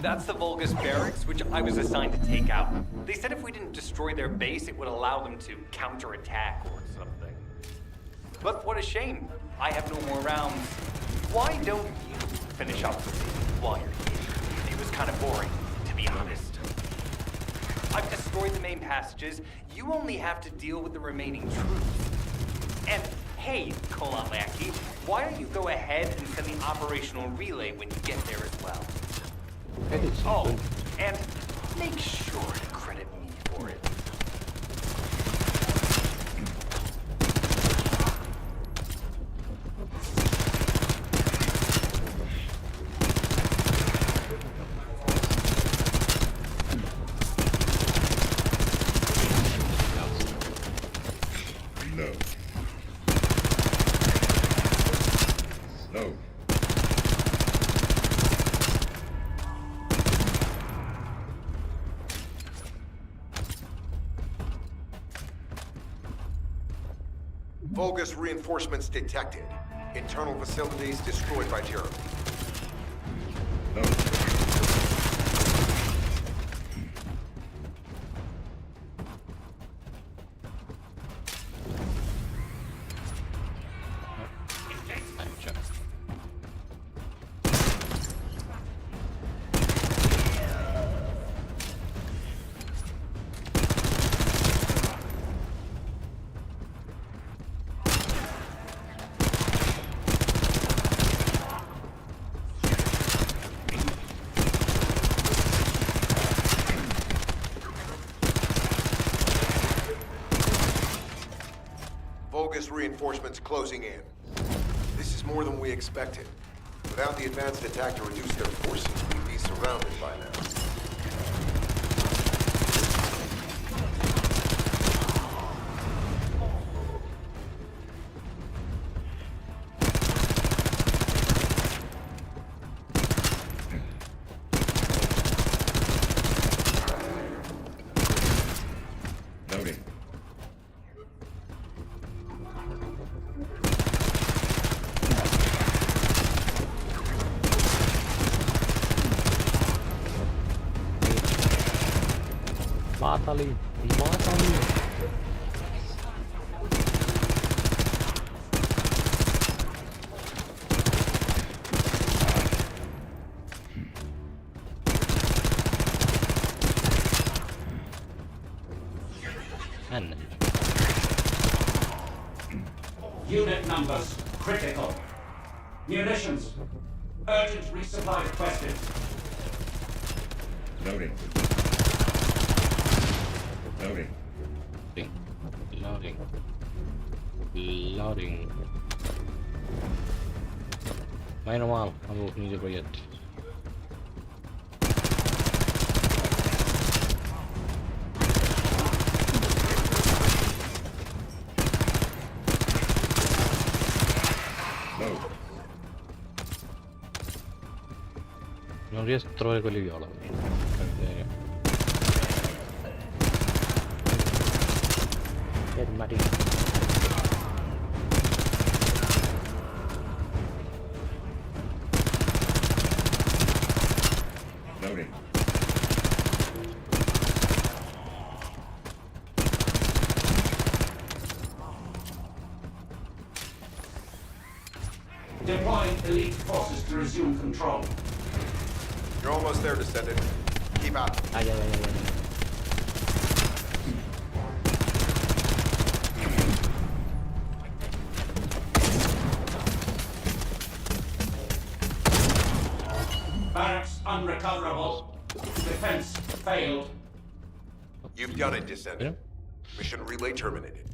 That's the Vulgus barracks, which I was assigned to take out. They said if we didn't destroy their base, it would allow them to counterattack or something. But what a shame. I have no more rounds. Why don't you finish up while you're here? It was kind of boring, to be honest. I've destroyed the main passages. You only have to deal with the remaining troops. And hey, Kolalaki, why don't you go ahead and send the operational relay when you get there as well? Oh, and make sure to credit me for it. Vulgus reinforcements detected. Internal facilities destroyed by Jeremy. Vulgus reinforcements closing in. This is more than we expected. Without the advanced attack to reduce their forces, we'd be surrounded by now. Loading. Matali, matali. Unit numbers critical. Munitions. Urgent resupply requested. Loading. Loading. Loading. Loading. Meno male, avevo finito i proiettili. Load. Non riesco a trovare quelli viola. Fermati. Loading. Deploying elite forces to resume control. You're almost there, Descendant. Keep out. Ai. Barracks unrecoverable. Defense failed. You've done it, Descendant. Mission relay terminated.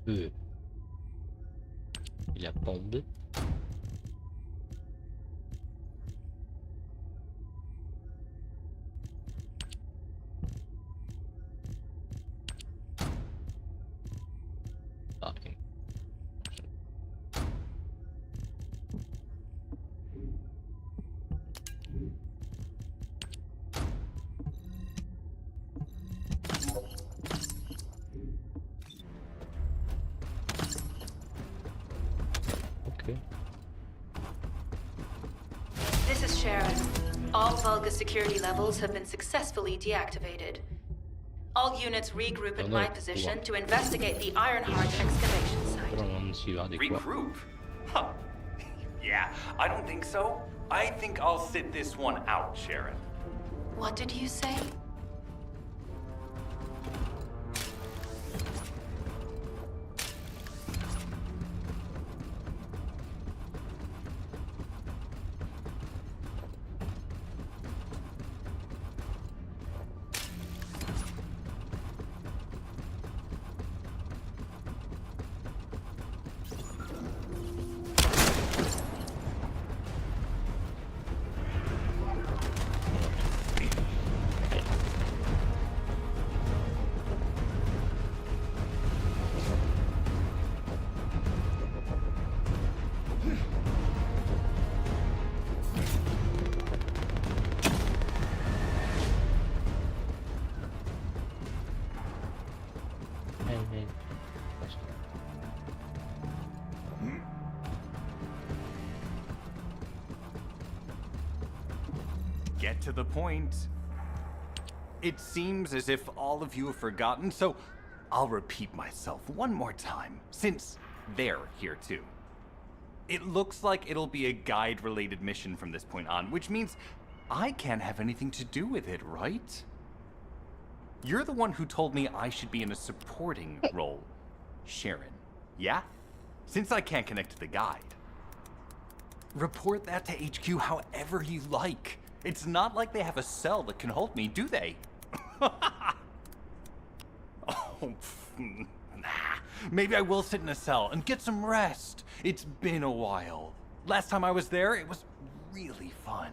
Il a bombé. Fucking. Okay. This is Sharon. All Vulgus security levels have been successfully deactivated. All units regroup at my position to investigate the Ironheart excavation Però site. non si va di qua. Regroup? Huh. Yeah, I don't think so. I think I'll sit this one out, Sharon. What did you say? get to the point. It seems as if all of you have forgotten, so I'll repeat myself one more time, since they're here too. It looks like it'll be a guide-related mission from this point on, which means I can't have anything to do with it, right? You're the one who told me I should be in a supporting role, Sharon. Yeah? Since I can't connect to the guide. Report that to HQ however you like. It's not like they have a cell that can hold me, do they? Oh, nah. Maybe I will sit in a cell and get some rest. It's been a while. Last time I was there, it was really fun.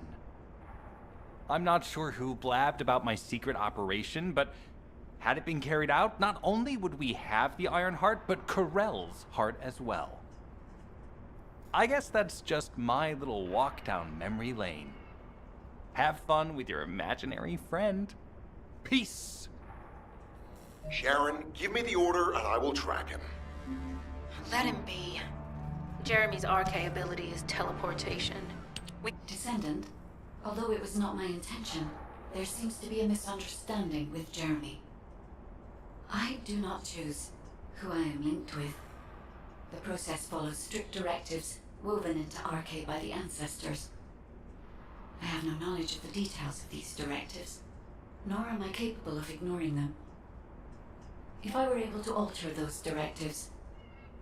I'm not sure who blabbed about my secret operation, but had it been carried out, not only would we have the Iron Heart, but Corell's heart as well. I guess that's just my little walk down memory lane. Have fun with your imaginary friend. Peace. Sharon, give me the order and I will track him. Let him be. Jeremy's RK ability is teleportation. Descendant, although it was not my intention, there seems to be a misunderstanding with Jeremy. I do not choose who I am linked with. The process follows strict directives woven into RK by the ancestors. I have no knowledge of the details of these directives, nor am I capable of ignoring them. If I were able to alter those directives,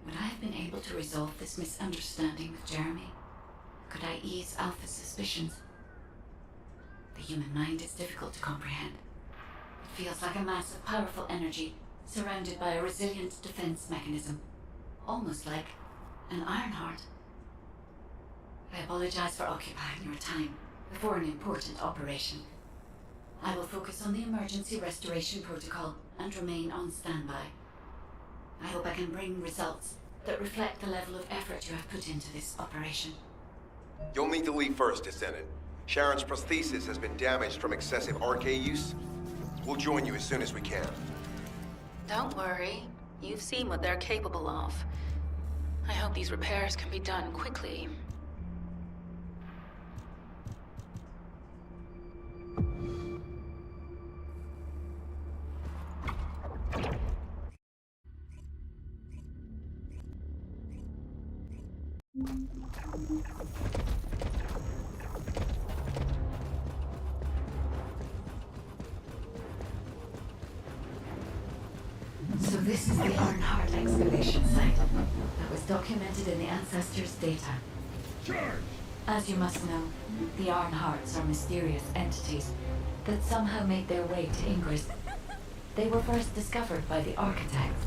would I have been able to resolve this misunderstanding with Jeremy? Could I ease Alpha's suspicions? The human mind is difficult to comprehend. It feels like a mass of powerful energy surrounded by a resilient defense mechanism, almost like an Iron Heart. I apologize for occupying your time before an important operation. I will focus on the emergency restoration protocol and remain on standby. I hope I can bring results that reflect the level of effort you have put into this operation. You'll need to leave first, Descendant. Sharon's prosthesis has been damaged from excessive RK use. We'll join you as soon as we can. Don't worry. You've seen what they're capable of. I hope these repairs can be done quickly. So this is the Iron Heart excavation site that was documented in the ancestors' data. As you must know, the Iron Hearts are mysterious entities that somehow made their way to Ingress. They were first discovered by the architects.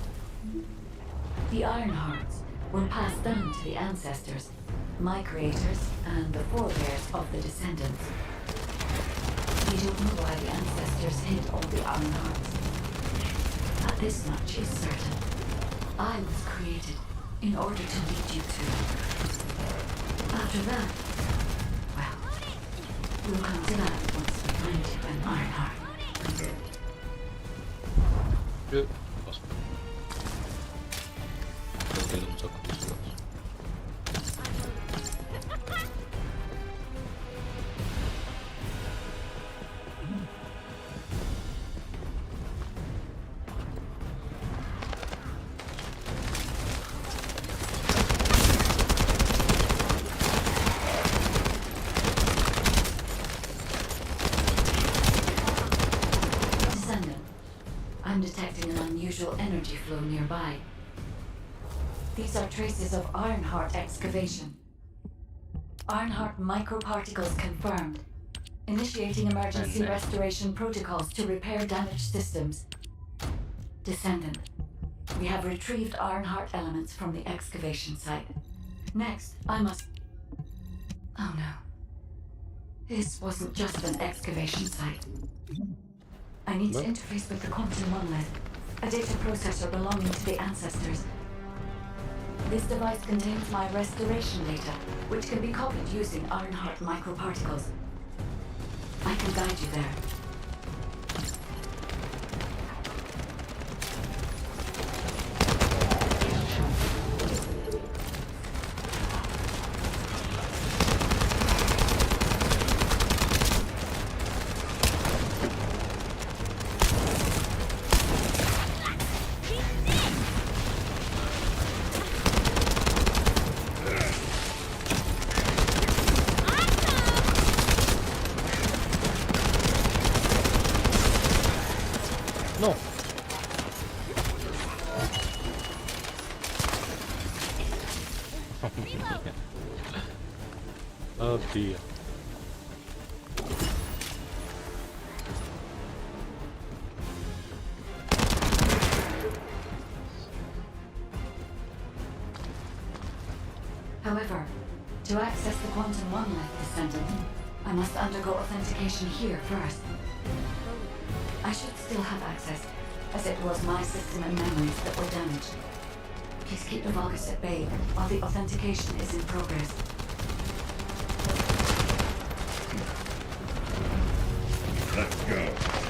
The Iron Hearts were passed down to the ancestors, my creators, and the forebears of the descendants. We don't know why the ancestors hid all the Iron Hearts. But this much is certain. I was created in order to lead you to. After that, well, we'll come to that once we find an Iron Heart. I'm detecting an unusual energy flow nearby. These are traces of Iron Heart excavation. Iron Heart microparticles confirmed. Initiating emergency restoration protocols to repair damaged systems. Descendant, we have retrieved Iron Heart elements from the excavation site. Next, I must... Oh no. This wasn't just an excavation site. I need to interface with the quantum monolith, a data processor belonging to the ancestors. This device contains my restoration data, which can be copied using Iron Heart microparticles. I can guide you there. No! Oddio. However, to access the quantum one-life descendant, I must undergo authentication here first. I should still have access, as it was my system and memories that were damaged. Please keep the Vulgus at bay while the authentication is in progress. Let's go.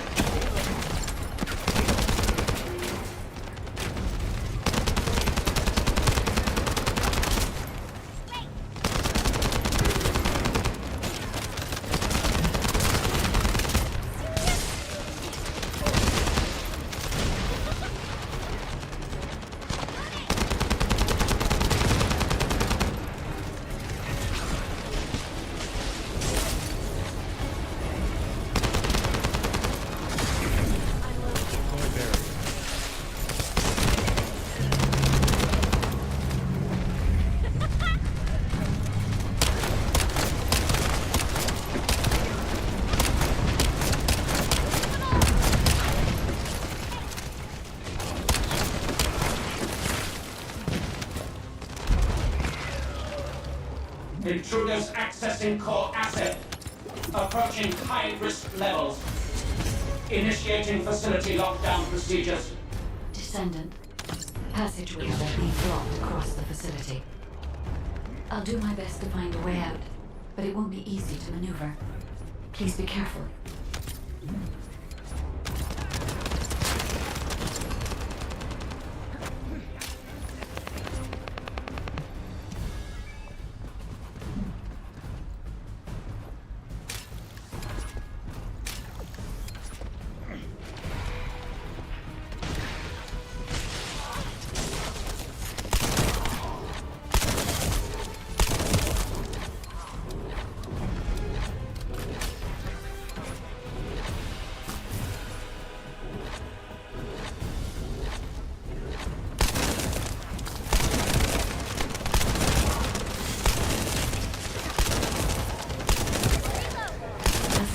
Intruders accessing core asset. Approaching high-risk levels. Initiating facility lockdown procedures. Descendant, passageways are being blocked across the facility. I'll do my best to find a way out, but it won't be easy to maneuver. Please be careful.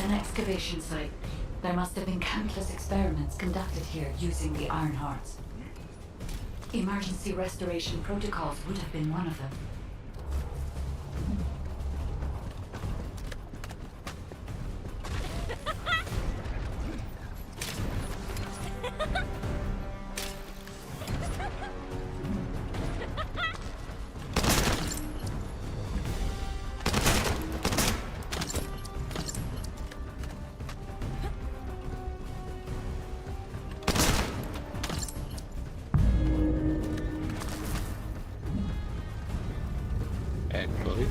Excavation site. There must have been countless experiments conducted here using the Iron Hearts. Emergency restoration protocols would have been one of them. Eccoli.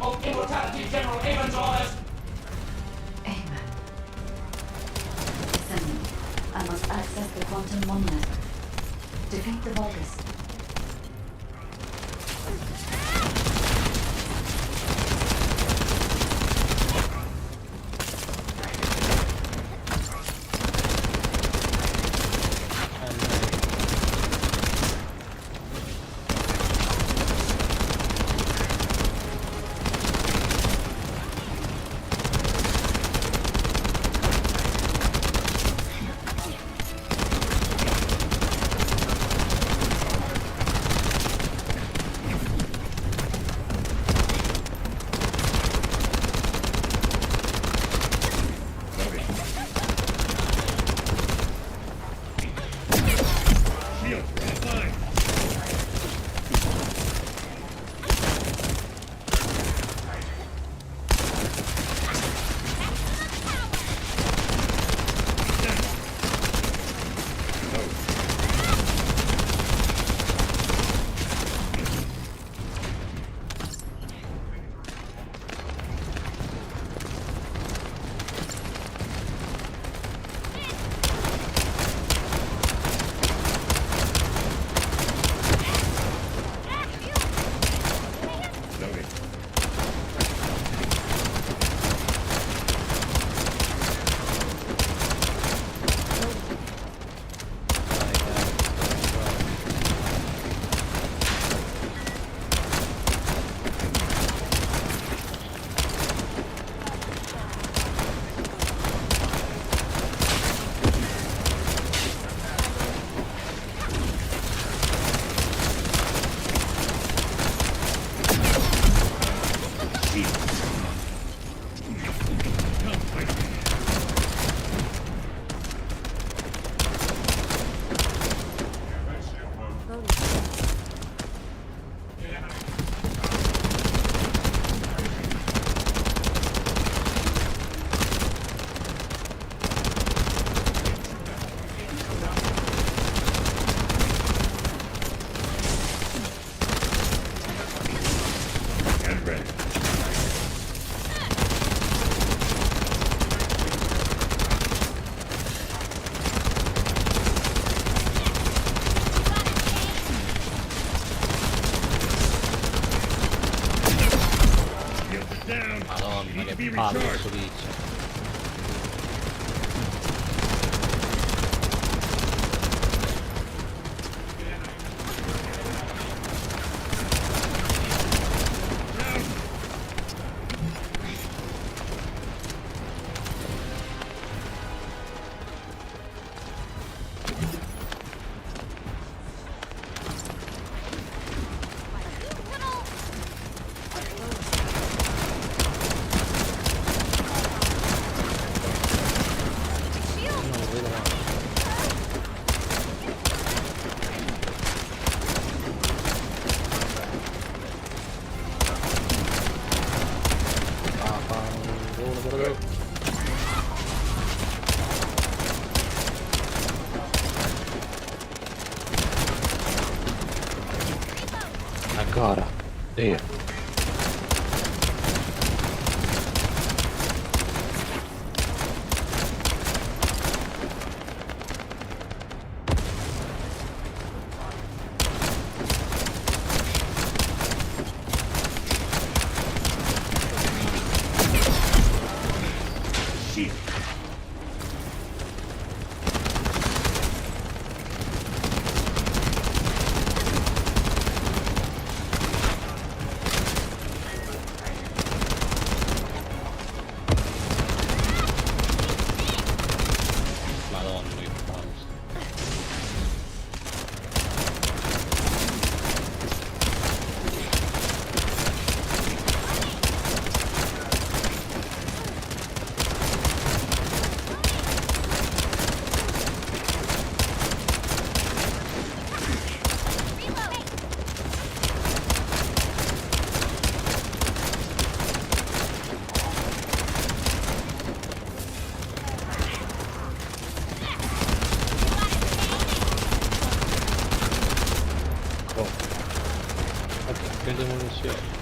of Immortality General Avon's orders. Amen. Descendant, I must access the quantum monolith. Defeat the Vulgus. Palo, questo tizio. Ancora. Io. Prende munizioni.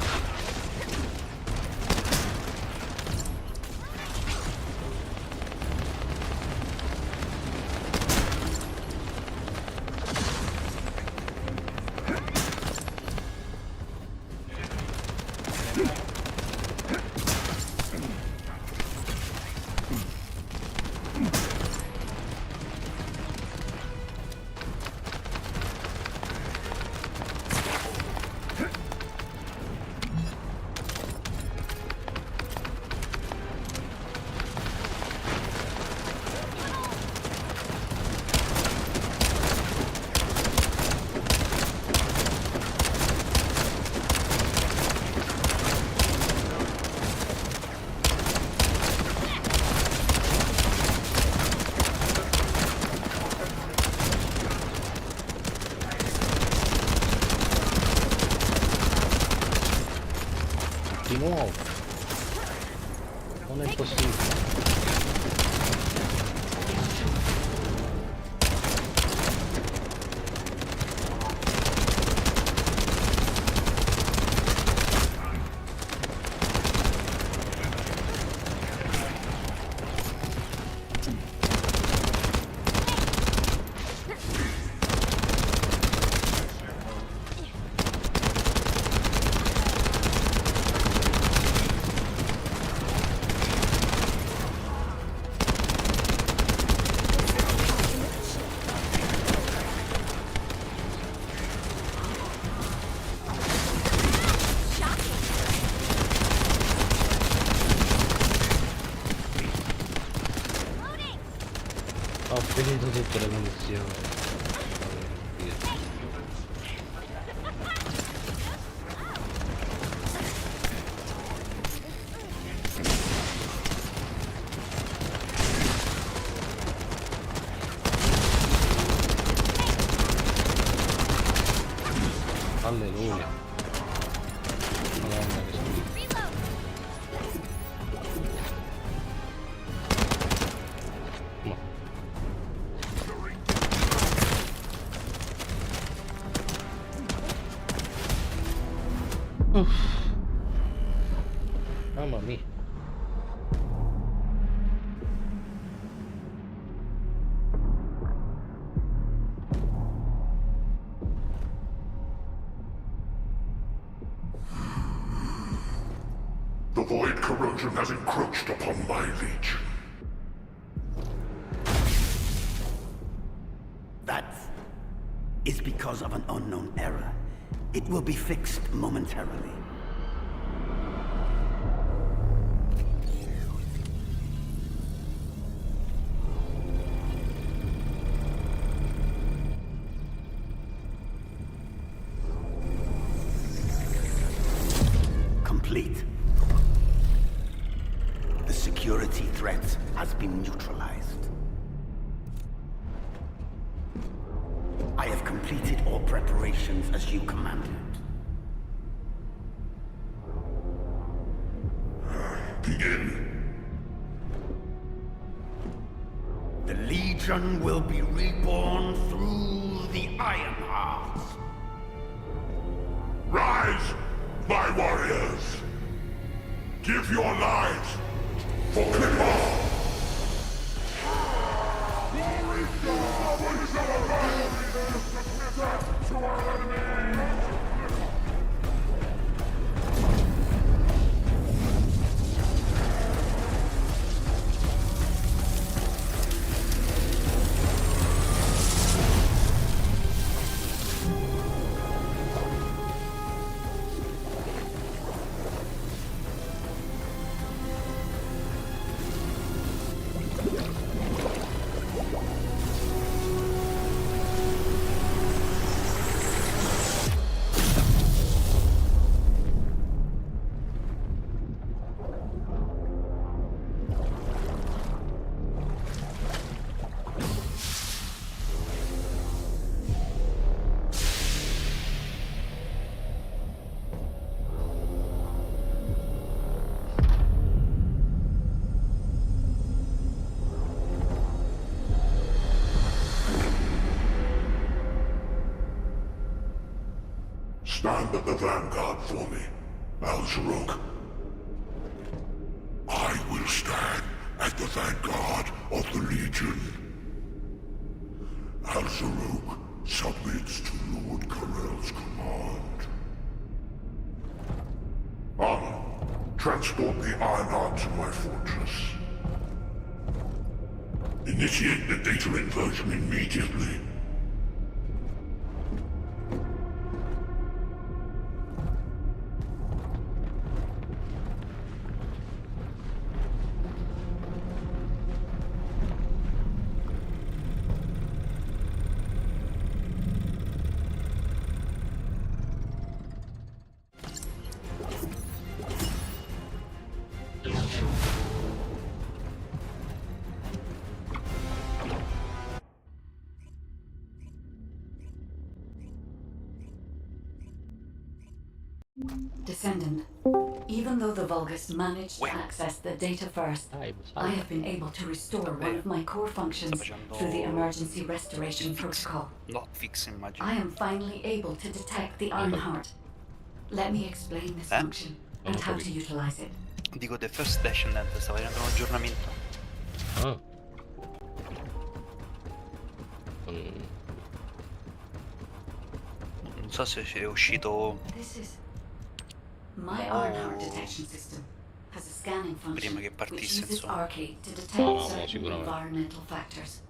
Di nuovo, non è possibile. Ho finito tutte le munizioni. Alleluia. Madonna che schifo. Mamma mia. The The void corrosion has encroached upon my legion. That is because of an unknown error. It will be fixed momentarily. Complete. The security threat has been neutralized. I have completed all preparations as you commanded. Begin. The Legion will be reborn through the Iron Heart. Rise, my warriors! Give your lives for Clipper! Stand at the vanguard for me, Al-Zaruk. I will stand at the vanguard of the Legion. Al-Zaruk submits to Lord Karel's command. Armor, transport the Ironheart to my fortress. Initiate the data inversion immediately. Descendant, even though the Vulgus managed to access the data first, I have been able to restore one of my core functions through the emergency restoration protocol. I am finally able to detect the Ironheart. Let me explain this function and how to utilize it. Dico The First Descendant, sta facendo un aggiornamento. Ah. Non so se è uscito My Ironheart detection system has a scanning function prima che which partisse, uses insomma. Arcade to detect certain environmental factors.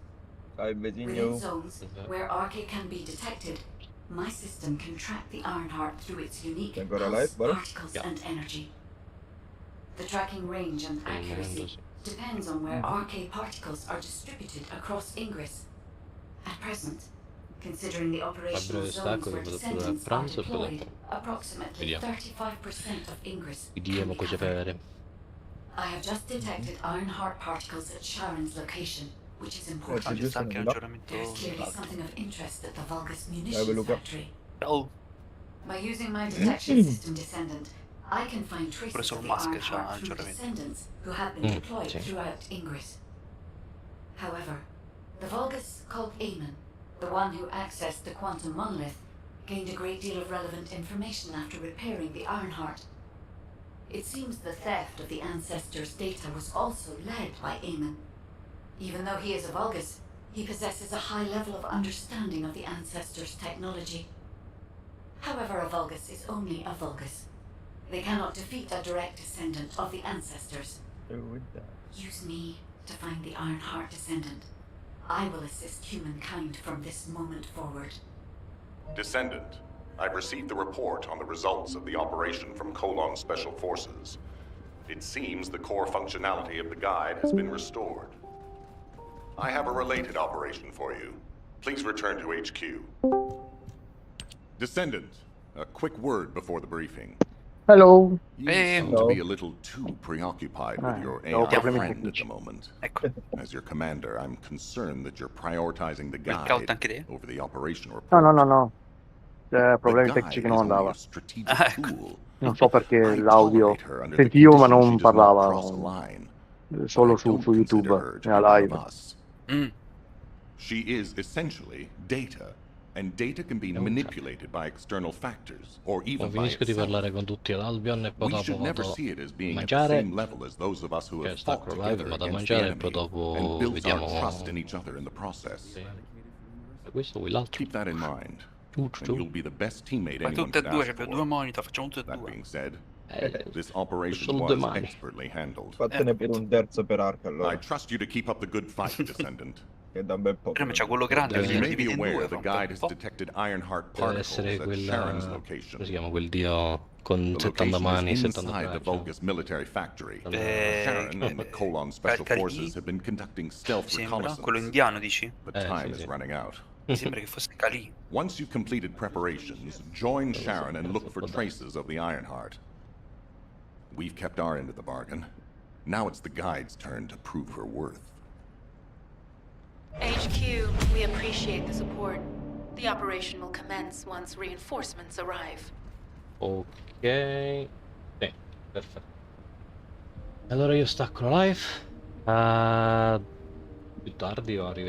Within zones where Arcade can be detected, my system can track the Ironheart through its unique pulse, particles and energy. The tracking range and accuracy depends on where Arcade particles are distributed across Ingress. At present, considering the operational zones where descendants are deployed, approximately 35% of Ingress can be covered. I have just detected Ironheart particles at Sharon's location, which is important. There's clearly something of interest at the Vulgus munitions factory. By using my detection system Descendant, I can find traces of the Ironheart through descendants who have been deployed throughout Ingress. However, the Vulgus called Amon, the one who accessed the quantum monolith, gained a great deal of relevant information after repairing the Ironheart. It seems the theft of the Ancestors' data was also led by Amon. Even though he is a Vulgus, he possesses a high level of understanding of the Ancestors' technology. However, a Vulgus is only a Vulgus. They cannot defeat a direct descendant of the ancestors. Use me to find the Ironheart descendant. I will assist humankind from this moment forward. Descendant, I've received the report on the results of the operation from Colon's Special Forces. It seems the core functionality of the guide has been restored. I have a related operation for you. Please return to HQ. Descendant, a quick word before the briefing. Hello. You seem to be a little too preoccupied with your AI friend at the moment. As your commander, I'm concerned that you're prioritizing the guide over the operation report. No. Problemi tecnici che non andava. Non so perché l'audio sentivo ma non parlava. Solo su YouTube, nella live. She is essentially data. And data can be manipulated by external factors, or even by finisco di parlare con tutti ad Albion e poi We dopo should never vado see it as a being at the mangiare. same level as those of us who have fought Stacco live, together vado a against the mangiare e poi enemy dopo and built vediamo. our trust in each other in the process. Questo o l'altro. Keep that in mind. And you'll be the best teammate Ma anyone tutte e could due, ask abbiamo for. due monitor, facciamo tutte e That due. being said, this operation solo due was mani. expertly handled. Fattene per un terzo per arco I allora. trust you to keep up the good fight, Descendant. Che da un bel po'. Prima c'è quello grande As che you lo may be divide in aware, due, the fa un guide has po'. detected Ironheart Deve particles essere at quella. Sharon's Come location. si chiama quel dio con The 70 mani, location is 70 inside the braccia? Vulgus military factory. Eh, Sharon and the Colon Special Cali- Forces have been conducting stealth Sembra quello reconnaissance, indiano, dici? but time is running out. Mi sembra che fosse Kali. Once you've completed preparations, join Sharon and look for traces of the Ironheart. We've kept our end of the bargain. Now it's the guide's turn to prove her worth. HQ, we appreciate the support. The operation will commence once reinforcements arrive. Ok. Sì, perfetto. Allora io stacco la live. Più tardi o arrivo.